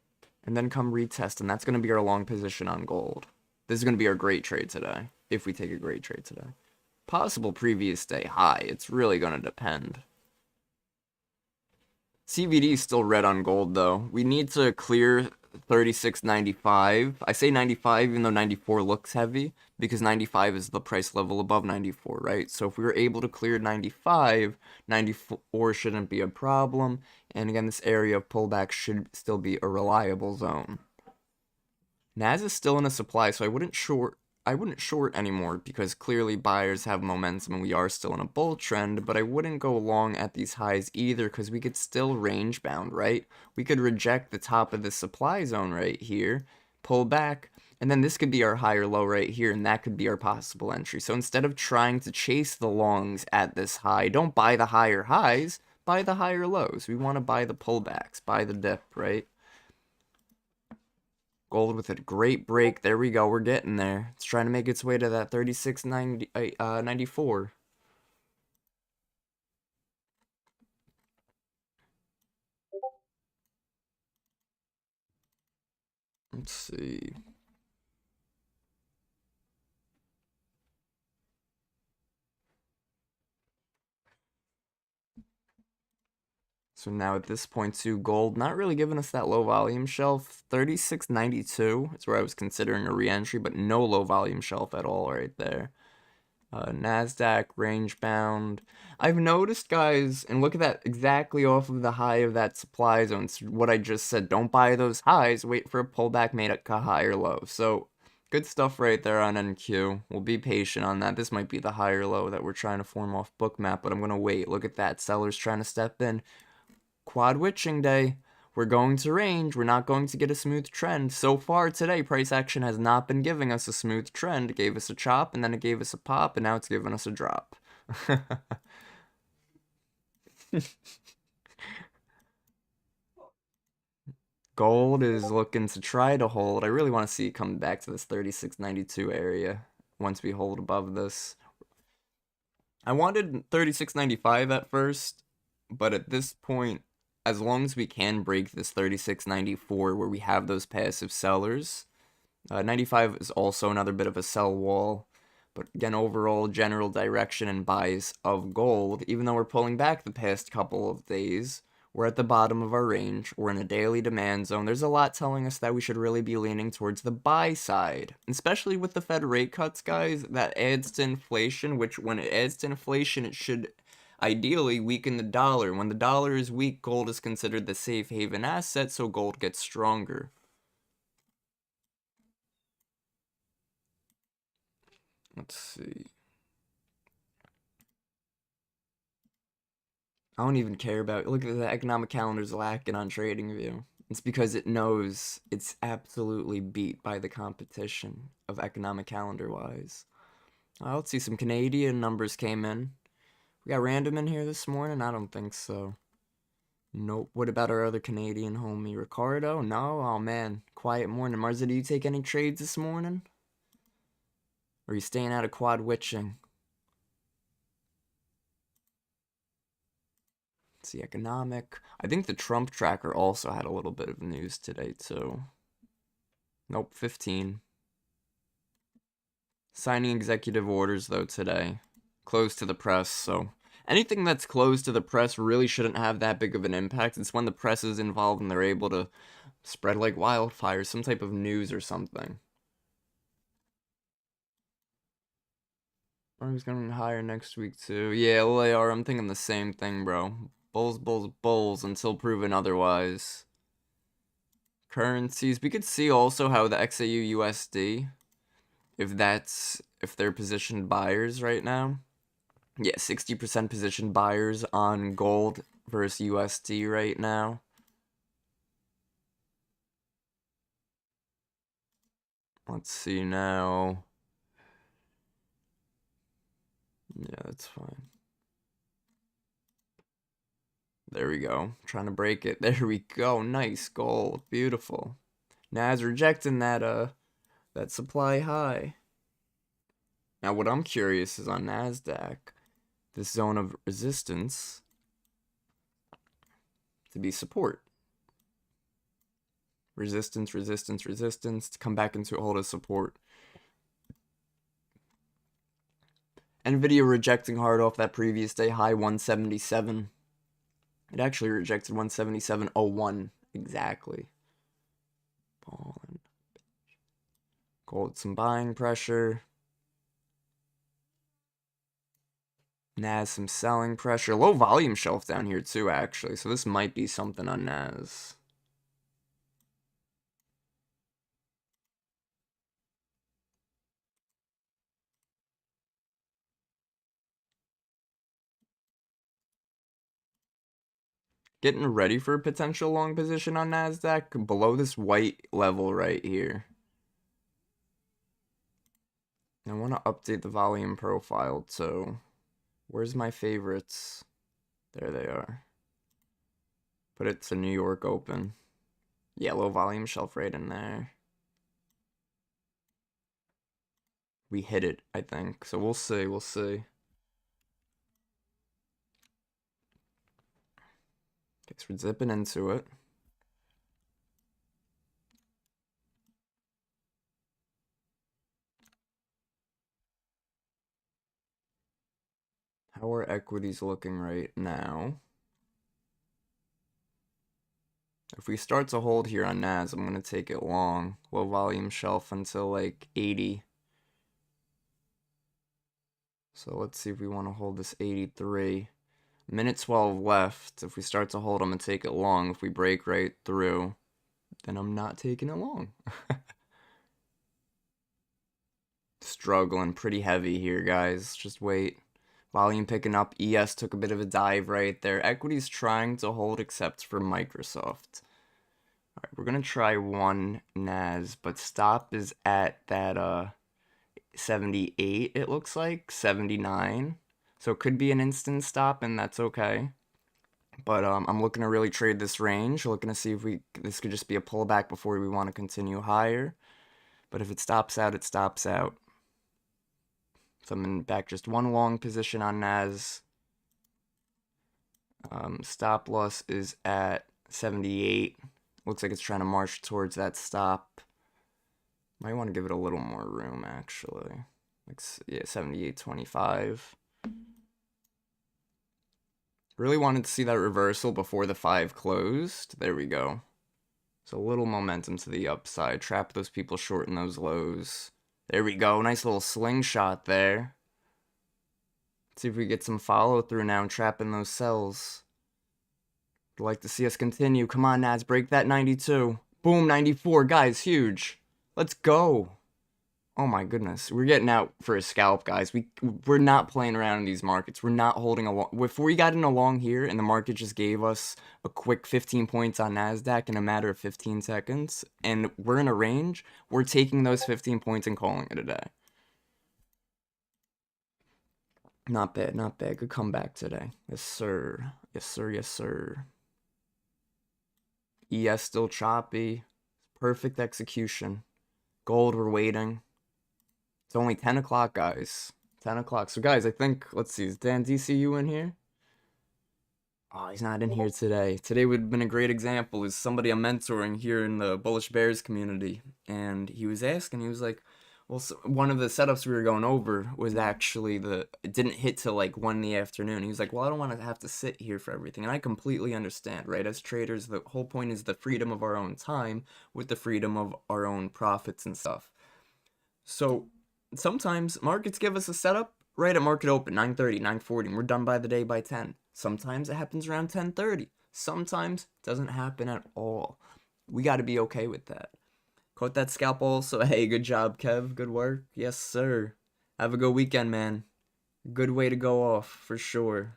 and then come retest, and that's going to be our long position on gold. This is going to be our great trade today, if we take a great trade today. Possible previous day high. It's really going to depend. CVD is still red on gold, though. We need to clear 36.95. I say 95 even though 94 looks heavy because 95 is the price level above 94, right? So if we were able to clear 95, 94 shouldn't be a problem. And again, this area of pullback should still be a reliable zone. NAS is still in a supply, so I wouldn't short anymore because clearly buyers have momentum and we are still in a bull trend, but I wouldn't go long at these highs either because we could still range bound, right? We could reject the top of the supply zone right here, pull back, and then this could be our higher low right here, and that could be our possible entry. So instead of trying to chase the longs at this high, don't buy the higher highs, buy the higher lows. We want to buy the pullbacks, buy the dip, right? Gold with a great break. There we go. We're getting there. It's trying to make its way to that 36.94. Let's see. So now at this point too, gold not really giving us that low volume shelf. 36.92 is where I was considering a re-entry, but no low volume shelf at all right there. NASDAQ range bound. I've noticed, guys, and look at that, exactly off of the high of that supply zone. It's what I just said. Don't buy those highs. Wait for a pullback made at a higher low. So good stuff right there on NQ. We'll be patient on that. This might be the higher low that we're trying to form off Bookmap, but I'm going to wait. Look at that. Sellers trying to step in. Quad witching day. We're going to range. We're not going to get a smooth trend. So far today, price action has not been giving us a smooth trend. It gave us a chop, and then it gave us a pop, and now it's giving us a drop. Gold is looking to try to hold. I really want to see it come back to this 36.92 area once we hold above this. I wanted 36.95 at first, but at this point, as long as we can break this 36.94 where we have those passive sellers, 95 is also another bit of a sell wall. But again, overall general direction and buys of gold, even though we're pulling back the past couple of days, We're at the bottom of our range. We're in a daily demand zone. There's a lot telling us that we should really be leaning towards the buy side, especially with the Fed rate cuts, guys. That adds to inflation, which when it adds to inflation, it should ideally weaken the dollar. When the dollar is weak, gold is considered the safe haven asset, so gold gets stronger. Let's see. I don't even care about. Look at the economic calendar's lacking on TradingView. It's because it knows it's absolutely beat by the competition of economic calendar wise. Let's see, some Canadian numbers came in. We got random in here this morning? I don't think so. Nope. What about our other Canadian homie, Ricardo? No? Oh man, quiet morning. Marza, do you take any trades this morning? Or are you staying out of quad witching? Let's see, economic. I think the Trump tracker also had a little bit of news today, too. Nope, 15. Signing executive orders, though, today. Closed to the press, so anything that's closed to the press really shouldn't have that big of an impact. It's when the press is involved and they're able to spread like wildfire, some type of news or something. He's going higher next week, too. Yeah, LAR, I'm thinking the same thing, bro. Bulls, bulls, bulls until proven otherwise. Currencies. We could see also how the XAU USD, if they're positioned buyers right now. Yeah, 60% positioned buyers on gold versus USD right now. Let's see now. Yeah, that's fine. There we go. Trying to break it. There we go. Nice gold. Beautiful. Nas rejecting that supply high. Now what I'm curious is on NASDAQ, this zone of resistance to be support. Resistance, resistance, resistance to come back into hold as support. Nvidia rejecting hard off that previous day high 177. It actually rejected 177.01 exactly. Gold, some buying pressure. Nas, some selling pressure. Low volume shelf down here too, actually. So this might be something on Nas. Getting ready for a potential long position on NASDAQ below this white level right here. I want to update the volume profile, so where's my favorites? There they are. Put it to New York open. Yeah, low volume shelf right in there. We hit it, I think. So we'll see, we'll see. Guess we're zipping into it. How are equities looking right now? If we start to hold here on NAS, I'm going to take it long. Low volume shelf until like 80. So let's see if we want to hold this 83. Minute 12 left. If we start to hold, I'm going to take it long. If we break right through, then I'm not taking it long. Struggling pretty heavy here, guys. Just wait. Volume picking up. ES took a bit of a dive right there. Equity's trying to hold except for Microsoft. All right, we're going to try one NAS, but stop is at that 78, it looks like. 79. So it could be an instant stop, and that's okay. But I'm looking to really trade this range. Looking to see if this could just be a pullback before we want to continue higher. But if it stops out, it stops out. So I'm in back just one long position on NAS. Stop loss is at 78. Looks like it's trying to march towards that stop. Might want to give it a little more room, actually. Like, yeah, 78.25. Really wanted to see that reversal before the 5 closed. There we go. So a little momentum to the upside. Trap those people short in those lows. There we go. Nice little slingshot there. Let's see if we get some follow through now and trap in those cells. I'd like to see us continue. Come on, Naz, break that 92. Boom, 94. Guys, huge. Let's go. Oh my goodness. We're getting out for a scalp, guys. We're not playing around in these markets. We're not holding a long. If we got in a long here and the market just gave us a quick 15 points on NASDAQ in a matter of 15 seconds, and we're in a range, we're taking those 15 points and calling it a day. Not bad, not bad. Good comeback today. Yes, sir. Yes, sir. Yes, sir. ES still choppy. Perfect execution. Gold, we're waiting. It's only 10 o'clock, guys. 10 o'clock. So, guys, I think, let's see, is Dan DCU in here? Oh, he's not in here today. Today would have been a great example. Is somebody I'm mentoring here in the Bullishbrs community. And he was asking, he was like, well, so one of the setups we were going over was actually it didn't hit till like 1 in the afternoon. He was like, well, I don't want to have to sit here for everything. And I completely understand, right? As traders, the whole point is the freedom of our own time with the freedom of our own profits and stuff. So sometimes markets give us a setup right at market open, 9:30, 9:40, and we're done by the day by 10. Sometimes it happens around 10:30. Sometimes it doesn't happen at all. We got to be okay with that. Caught that scalp also. Hey, good job, Kev. Good work. Yes, sir. Have a good weekend, man. Good way to go off, for sure.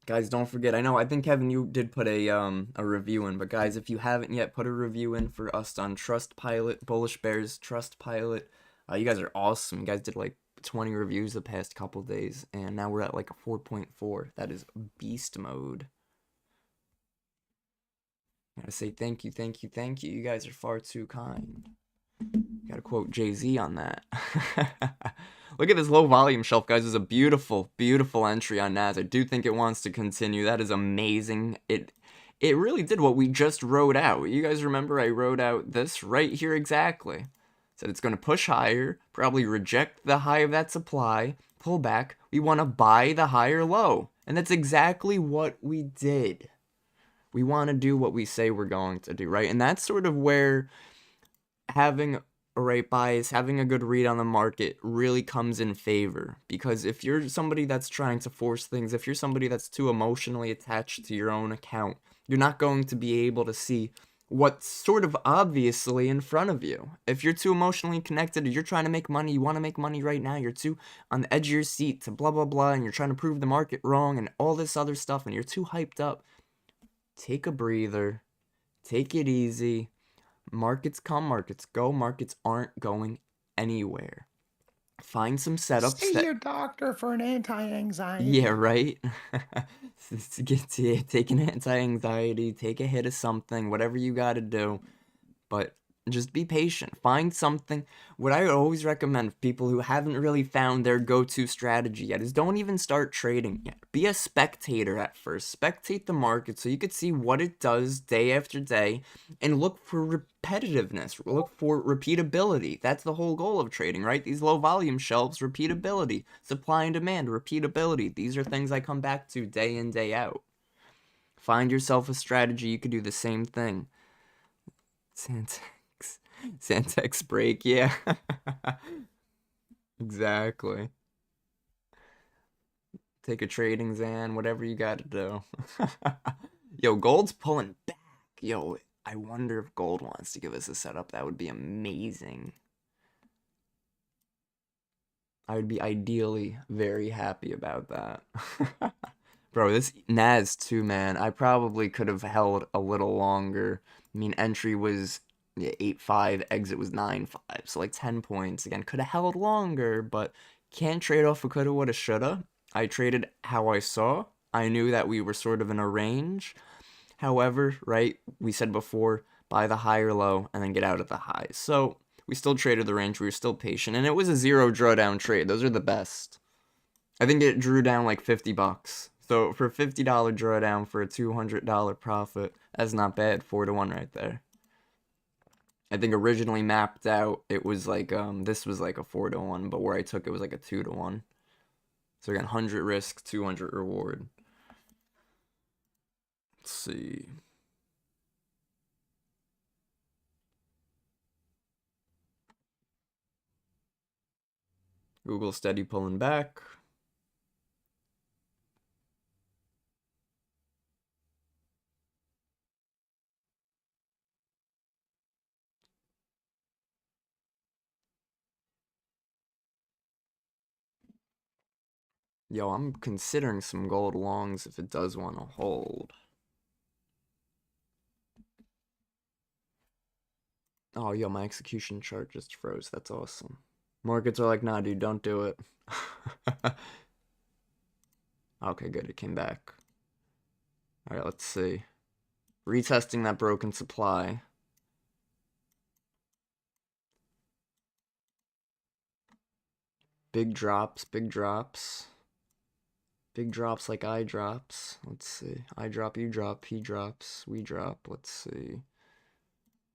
Guys, don't forget. I think Kevin, you did put a review in, but guys, if you haven't yet, put a review in for us on Trustpilot, Bullishbrs, Trustpilot. You guys are awesome. You guys did like 20 reviews the past couple days, and now we're at like a 4.4. That is beast mode. Gotta say thank you, thank you, thank you. You guys are far too kind. Gotta quote Jay-Z on that. Look at this low volume shelf, guys. It's a beautiful, beautiful entry on Naz. I do think it wants to continue. That is amazing. It really did what we just wrote out. You guys remember I wrote out this right here exactly. Said it's going to push higher, probably reject the high of that supply, pull back. We want to buy the higher low. And that's exactly what we did. We want to do what we say we're going to do, right? And that's sort of where having a right bias, having a good read on the market really comes in favor. Because if you're somebody that's trying to force things, if you're somebody that's too emotionally attached to your own account, you're not going to be able to see what's sort of obviously in front of you. If you're too emotionally connected, or you're trying to make money, you want to make money right now, you're too on the edge of your seat to blah, blah, blah, and you're trying to prove the market wrong and all this other stuff, and you're too hyped up, take a breather, take it easy. Markets come, markets go. Markets aren't going anywhere. Find some setups. See your doctor for an anti-anxiety. Yeah, right? Take an anti-anxiety, take a hit of something, whatever you gotta do. But just be patient. Find something. What I would always recommend for people who haven't really found their go-to strategy yet is don't even start trading yet. Be a spectator at first. Spectate the market so you could see what it does day after day and look for repetitiveness. Look for repeatability. That's the whole goal of trading, right? These low volume shelves, repeatability. Supply and demand, repeatability. These are things I come back to day in, day out. Find yourself a strategy. You could do the same thing. Santex break, yeah. Exactly. Take a trading Zan, whatever you gotta do. Yo, gold's pulling back. Yo, I wonder if gold wants to give us a setup. That would be amazing. I would be ideally very happy about that. Bro, this Naz too, man. I probably could have held a little longer. I mean, entry was 8.5, exit was 9.5, so like 10 points. Again, could have held longer, but can't trade off a coulda, woulda, shoulda. I traded how I saw. I knew that we were sort of in a range. However, right, we said before, buy the higher low and then get out at the highs. So we still traded the range. We were still patient, and it was a zero drawdown trade. Those are the best. I think it drew down like $50. So for a $50 drawdown for a $200 profit, that's not bad. 4-1 right there. I think originally mapped out, it was like, this was like a 4-1, but where I took it was like a 2-1. So again, 100 risk, 200 reward. Let's see. Google steady pulling back. Yo, I'm considering some gold longs if it does want to hold. Oh, yo, my execution chart just froze. That's awesome. Markets are like, nah, dude, don't do it. Okay, good. It came back. All right, let's see. Retesting that broken supply. Big drops, big drops. Big drops like I drops. Let's see. I drop, you drop, he drops, we drop. Let's see.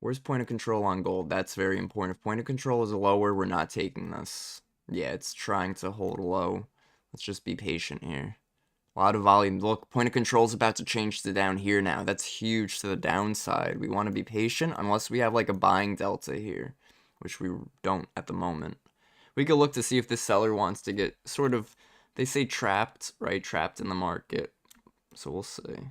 Where's point of control on gold? That's very important. If point of control is lower, we're not taking this. Yeah, it's trying to hold low. Let's just be patient here. A lot of volume. Look, point of control is about to change to down here now. That's huge to the downside. We want to be patient unless we have like a buying delta here, which we don't at the moment. We could look to see if this seller wants to get sort of, they say trapped, right? Trapped in the market. So we'll see.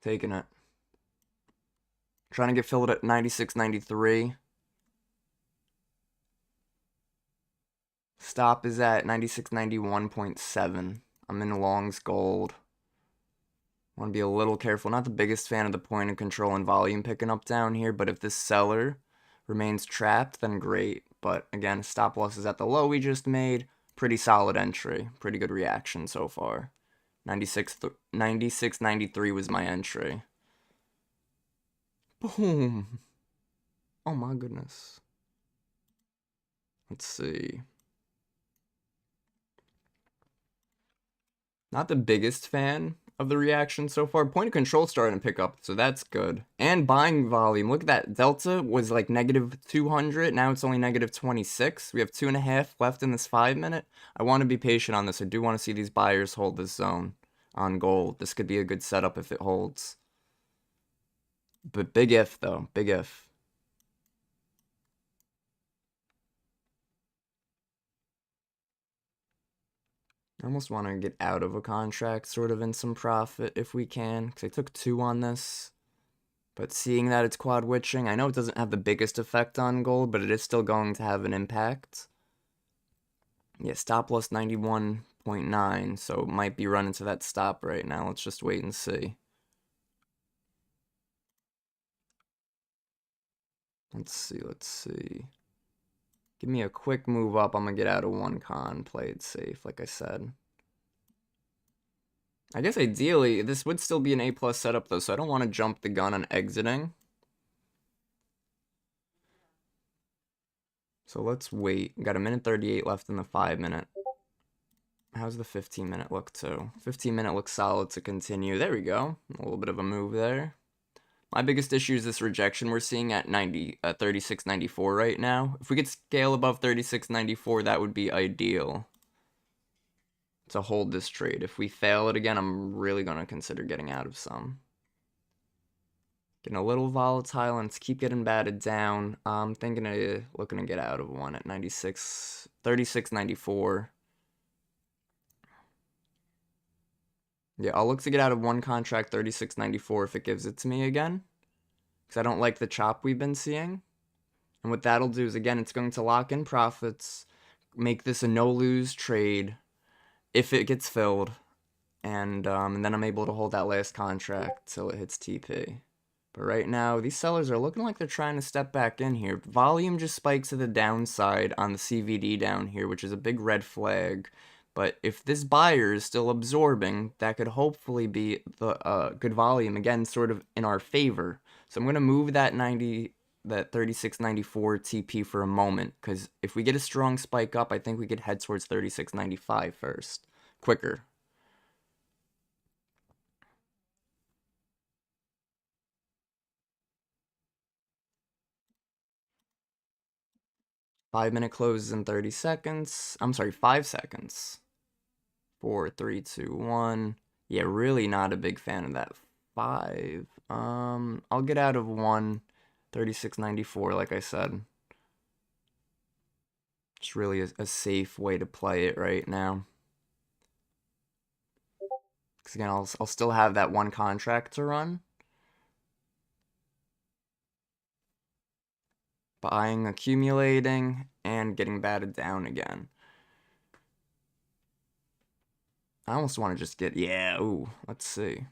Taking it. Trying to get filled at 96.93. Stop is at 96.91.7. I'm in longs gold. Want to be a little careful. Not the biggest fan of the point of control and volume picking up down here, but if this seller remains trapped, then great. But again, stop loss is at the low we just made. Pretty solid entry. Pretty good reaction so far. 96.93 was my entry. Boom. Oh my goodness. Let's see. Not the biggest fan of the reaction so far. Point of control starting to pick up, so that's good. And buying volume. Look at that. Delta was like negative 200. Now it's only negative 26. We have 2.5 left in this 5 minute. I want to be patient on this. I do want to see these buyers hold this zone on gold. This could be a good setup if it holds. But big if, though. Big if. I almost want to get out of a contract, sort of in some profit if we can, because I took 2 on this. But seeing that it's quad witching, I know it doesn't have the biggest effect on gold, but it is still going to have an impact. Yeah, stop loss 91.9, so it might be running to that stop right now. Let's just wait and see. Let's see. Give me a quick move up. I'm going to get out of one con, play it safe, like I said. I guess ideally, this would still be an A+ setup, though, so I don't want to jump the gun on exiting. So let's wait. Got a minute 38 left in the 5 minute. How's the 15 minute look too? 15 minute looks solid to continue. There we go. A little bit of a move there. My biggest issue is this rejection we're seeing at 36.94 right now. If we could scale above 36.94, that would be ideal to hold this trade. If we fail it again, I'm really going to consider getting out of some. Getting a little volatile and keep getting batted down. I'm thinking of looking to get out of one at 36.94. Yeah, I'll look to get out of one contract 36.94 if it gives it to me again. Because I don't like the chop we've been seeing. And what that'll do is, again, it's going to lock in profits, make this a no-lose trade if it gets filled. And then I'm able to hold that last contract till it hits TP. But right now, these sellers are looking like they're trying to step back in here. Volume just spikes to the downside on the CVD down here, which is a big red flag. But if this buyer is still absorbing, that could hopefully be the good volume, again, sort of in our favor. So I'm going to move that 36.94 TP for a moment, because if we get a strong spike up, I think we could head towards 36.95 first. Quicker. 5-minute closes in 30 seconds. I'm sorry, 5 seconds. 4, 3, 2, 1. Yeah, really not a big fan of that 5. I'll get out of 1. 36.94, like I said. It's really a safe way to play it right now. Because again, I'll still have that one contract to run. Buying, accumulating, and getting batted down again. I almost want to just get, yeah, ooh, let's see.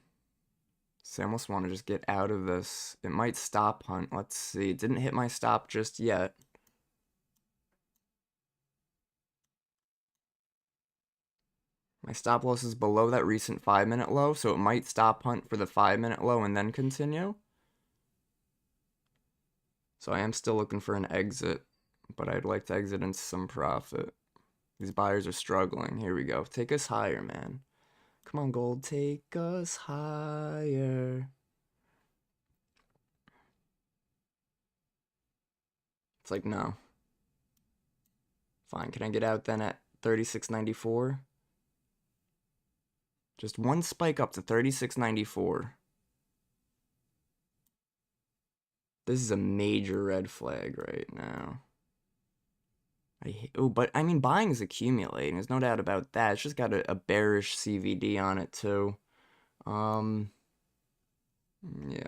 So I almost want to just get out of this. It might stop hunt. Let's see. It didn't hit my stop just yet. My stop loss is below that recent 5-minute low, so it might stop hunt for the 5-minute low and then continue. So I am still looking for an exit, but I'd like to exit into some profit. These buyers are struggling. Here we go. Take us higher, man. Come on, gold. Take us higher. It's like, no. Fine. Can I get out then at 36.94? Just one spike up to 36.94. This is a major red flag right now. But I mean, buying is accumulating. There's no doubt about that. It's just got a bearish CVD on it too. Yeah,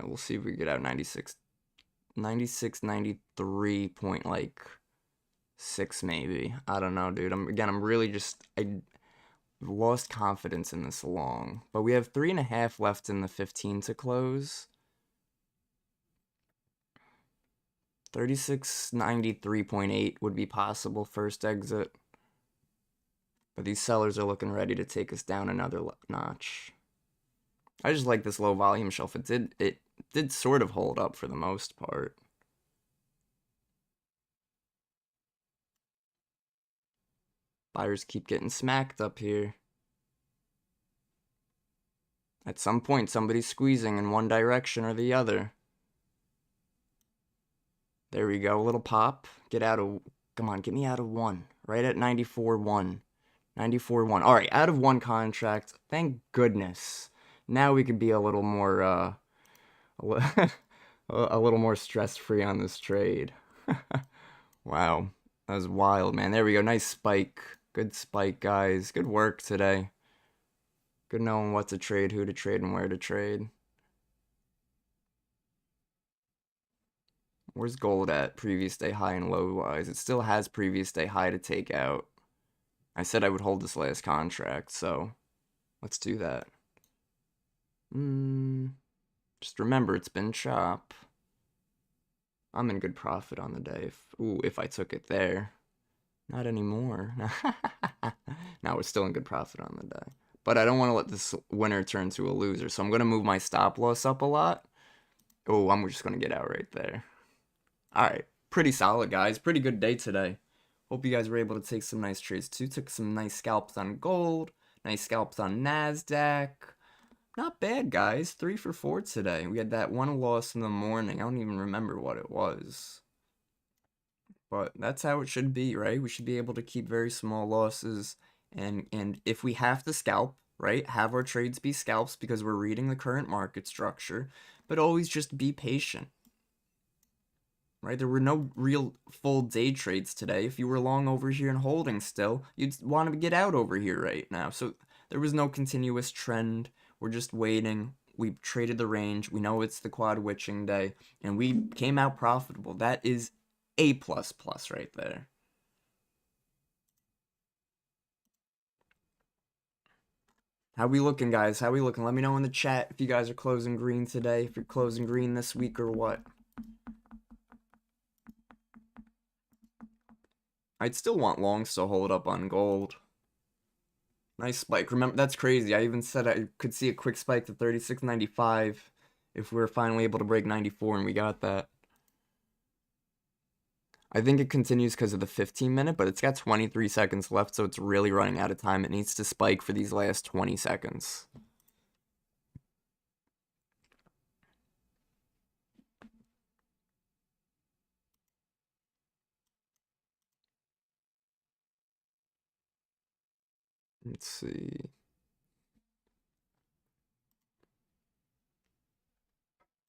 we'll see if we get out 96, 93 point like 6 maybe. I don't know, dude. I'm really just I lost confidence in this long. But we have 3.5 left in the 15 to close. 36.93.8 would be possible first exit. But these sellers are looking ready to take us down another notch. I just like this low volume shelf. It did sort of hold up for the most part. Buyers keep getting smacked up here. At some point, somebody's squeezing in one direction or the other. There we go, a little pop. Get out of, come on, get me out of 1. Right at 94.1. 94.1. All right, out of 1 contract. Thank goodness. Now we could be a little more, a little more stress-free on this trade. Wow, that was wild, man. There we go, nice spike. Good spike, guys. Good work today. Good knowing what to trade, who to trade, and where to trade. Where's gold at previous day high and low wise? It still has previous day high to take out. I said I would hold this last contract, so let's do that. Just remember, it's been chop. I'm in good profit on the day. If I took it there. Not anymore. Now we're still in good profit on the day. But I don't want to let this winner turn to a loser, so I'm going to move my stop loss up a lot. Oh, I'm just going to get out right there. Alright, pretty solid, guys. Pretty good day today. Hope you guys were able to take some nice trades, too. Took some nice scalps on gold. Nice scalps on NASDAQ. Not bad, guys. 3 for 4 today. We had that one loss in the morning. I don't even remember what it was. But that's how it should be, right? We should be able to keep very small losses. And if we have to scalp, right, have our trades be scalps because we're reading the current market structure. But always just be patient. Right, there were no real full day trades today. If you were long over here and holding still, you'd want to get out over here right now. So there was no continuous trend. We're just waiting. We traded the range. We know it's the quad witching day, and we came out profitable. That is A++ right there. How we looking, guys? How we looking? Let me know in the chat if you guys are closing green today, if you're closing green this week or what. I'd still want longs to hold up on gold. Nice spike. Remember, that's crazy. I even said I could see a quick spike to 36.95 if we were finally able to break 94, and we got that. I think it continues because of the 15-minute, but it's got 23 seconds left, so it's really running out of time. It needs to spike for these last 20 seconds. Let's see.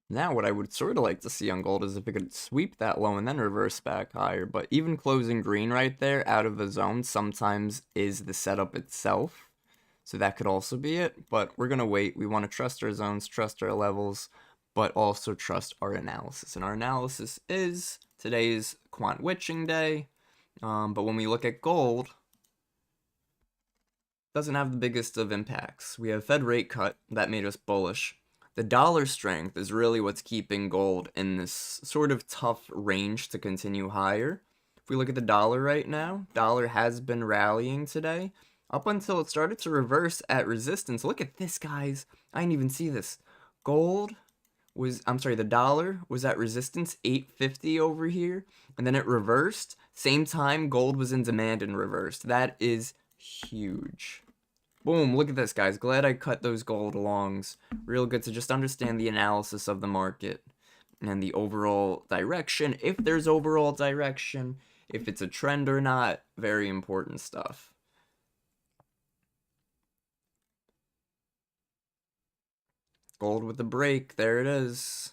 Now, what I would sort of like to see on gold is if it could sweep that low and then reverse back higher. But even closing green right there out of the zone sometimes is the setup itself. So that could also be it. But we're going to wait. We want to trust our zones, trust our levels, but also trust our analysis. And our analysis is today's quant witching day. But when we look at gold, doesn't have the biggest of impacts. We have Fed rate cut that made us bullish. The dollar strength is really what's keeping gold in this sort of tough range to continue higher. If we look at the dollar right now, dollar has been rallying today up until it started to reverse at resistance. Look at this, guys. I didn't even see this. The dollar was at resistance 850 over here, and then it reversed. Same time, gold was in demand and reversed. That is huge. Boom, look at this, guys. Glad I cut those gold longs. Real good to just understand the analysis of the market and the overall direction. If there's overall direction, if it's a trend or not, very important stuff. Gold with the break, there it is.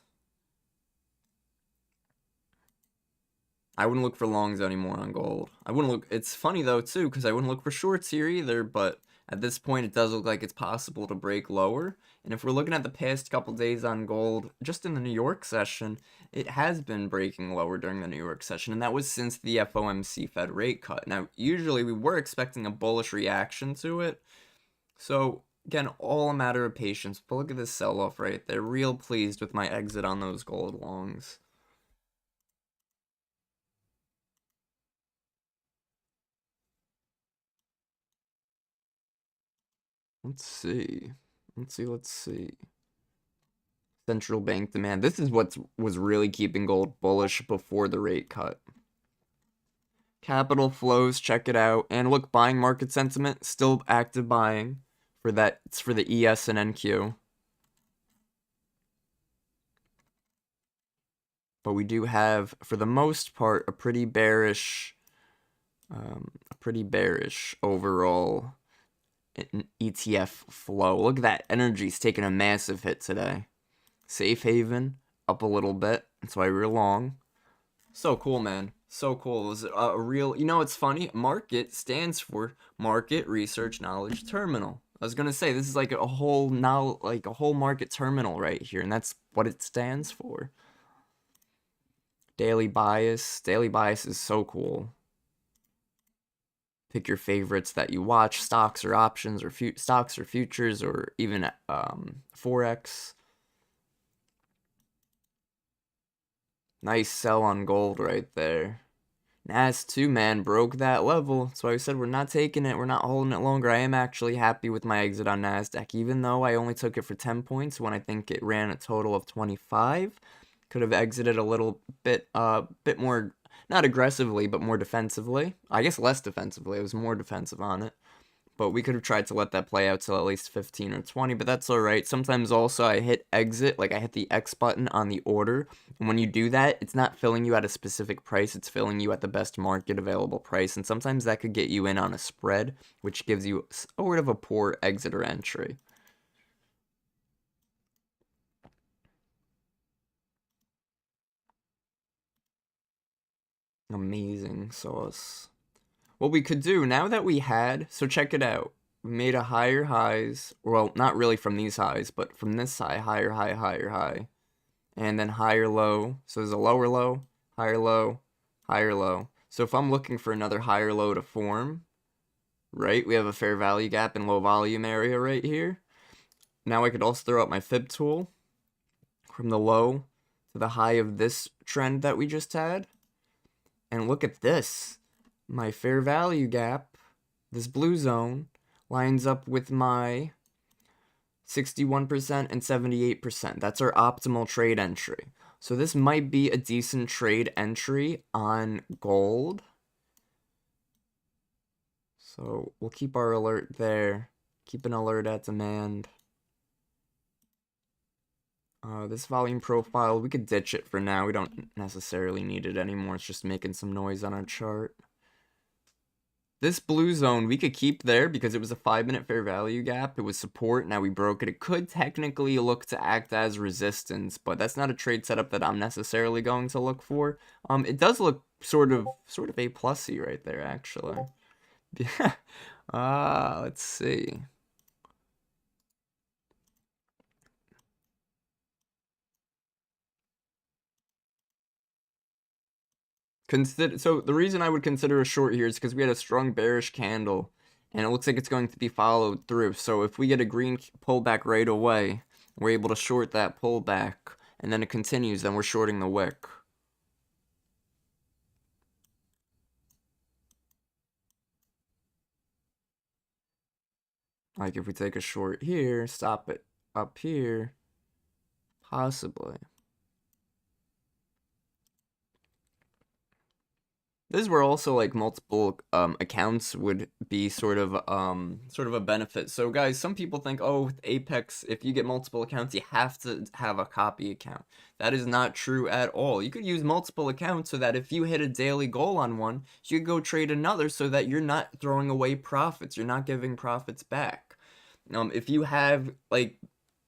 I wouldn't look for longs anymore on gold. I wouldn't look, it's funny though too, because I wouldn't look for shorts here either, but at this point, it does look like it's possible to break lower. And if we're looking at the past couple days on gold, just in the New York session, it has been breaking lower during the New York session. And that was since the FOMC Fed rate cut. Now, usually we were expecting a bullish reaction to it. So, again, all a matter of patience. But look at this sell-off right there. Real pleased with my exit on those gold longs. Let's see. Let's see. Central bank demand. This is what was really keeping gold bullish before the rate cut. Capital flows, check it out. And look, buying market sentiment, still active buying for that. It's for the ES and NQ. But we do have, for the most part, a pretty bearish overall ETF flow. Look at that. Energy's taking a massive hit today. Safe haven up a little bit. That's why we're long. So cool, man. So cool. It was a real, you know, it's funny. Market stands for Market Research Knowledge Terminal. I was gonna say this is like a whole market terminal right here, and that's what it stands for. Daily bias. Daily bias is so cool. Pick your favorites that you watch, stocks or options, or stocks or futures, or even forex. Nice sell on gold right there. Nas too, man, broke that level. That's why we said we're not taking it. We're not holding it longer. I am actually happy with my exit on NASDAQ, even though I only took it for 10 points when I think it ran a total of 25. Could have exited a little bit more, not aggressively, but more defensively. I guess less defensively. I was more defensive on it. But we could have tried to let that play out till at least 15 or 20, but that's alright. Sometimes also I hit exit, like I hit the X button on the order, and when you do that, it's not filling you at a specific price, it's filling you at the best market available price, and sometimes that could get you in on a spread, which gives you sort of a poor exit or entry. Amazing sauce. What we could do, now that we had, so check it out. We made a higher highs, well, not really from these highs, but from this high, higher high, higher high. And then higher low. So there's a lower low, higher low, higher low. So if I'm looking for another higher low to form, right, we have a fair value gap and low volume area right here. Now I could also throw out my fib tool from the low to the high of this trend that we just had. And look at this. My fair value gap, this blue zone, lines up with my 61% and 78%. That's our optimal trade entry. So this might be a decent trade entry on gold. So we'll keep our alert there. Keep an alert at demand. This volume profile, we could ditch it for now. We don't necessarily need it anymore. It's just making some noise on our chart. This blue zone we could keep there because it was a 5-minute fair value gap. It was support. Now we broke it. It could technically look to act as resistance, but that's not a trade setup that I'm necessarily going to look for. It does look sort of A plusy right there, actually. Yeah. Let's see. So the reason I would consider a short here is because we had a strong bearish candle, and it looks like it's going to be followed through. So if we get a green pullback right away, we're able to short that pullback, and then it continues, then we're shorting the wick. Like if we take a short here, stop it up here, possibly. This is where also like multiple accounts would be sort of a benefit. So guys, some people think, oh, with Apex, if you get multiple accounts, you have to have a copy account. That is not true at all. You could use multiple accounts so that if you hit a daily goal on one, you could go trade another so that you're not throwing away profits. You're not giving profits back. If you have like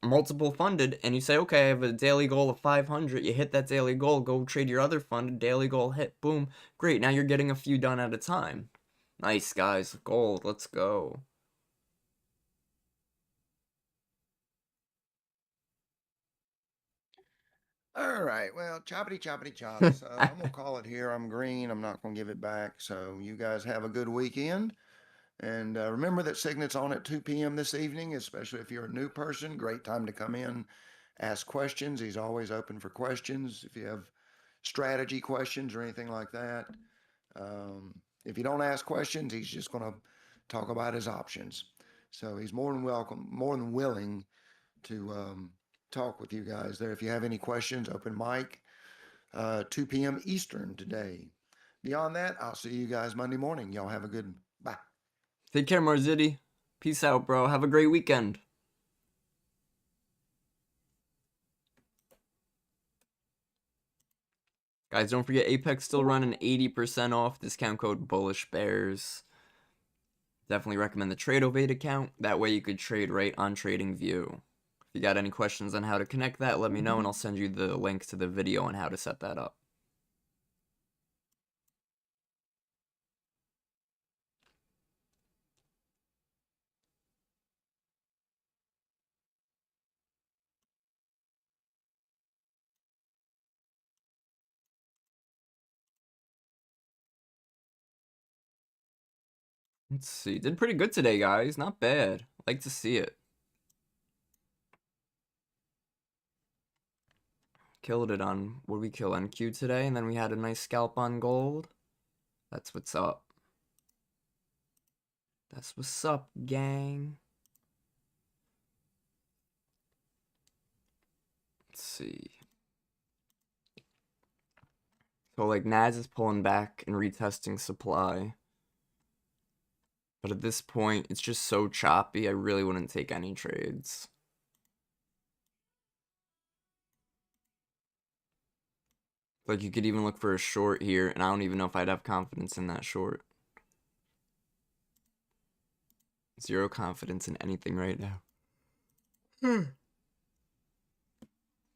multiple funded and you say, okay, I have a daily goal of 500, you hit that daily goal, go trade your other funded, daily goal hit, boom, great, now you're getting a few done at a time. Nice, guys, gold, let's go. All right, well, choppity choppity chop. So I'm gonna call it here. I'm green. I'm not gonna give it back. So you guys have a good weekend. And remember that Signet's on at 2 p.m. this evening, especially if you're a new person. Great time to come in, ask questions. He's always open for questions. If you have strategy questions or anything like that. If you don't ask questions, he's just going to talk about his options. So he's more than welcome, more than willing to talk with you guys there. If you have any questions, open mic, 2 p.m. Eastern today. Beyond that, I'll see you guys Monday morning. Y'all have a good bye. Take care, Marziti. Peace out, bro. Have a great weekend. Guys, don't forget Apex still running 80% off. Discount code Bullishbrs. Definitely recommend the TradeOvate account. That way you could trade right on TradingView. If you got any questions on how to connect that, let me know and I'll send you the link to the video on how to set that up. Let's see. Did pretty good today, guys. Not bad. Like to see it. Killed it on, what did we kill, on Q today? And then we had a nice scalp on gold. That's what's up. That's what's up, gang. Let's see. So like Naz is pulling back and retesting supply. But at this point, it's just so choppy, I really wouldn't take any trades. Like, you could even look for a short here, and I don't even know if I'd have confidence in that short. Zero confidence in anything right now.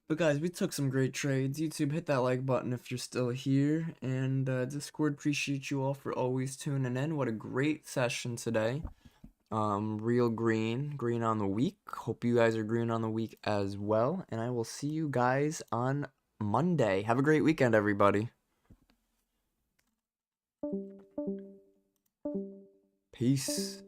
But guys, we took some great trades. YouTube, hit that like button if you're still here. And Discord, appreciate you all for always tuning in. What a great session today. Real green on the week. Hope you guys are green on the week as well. And I will see you guys on Monday. Have a great weekend, everybody. Peace.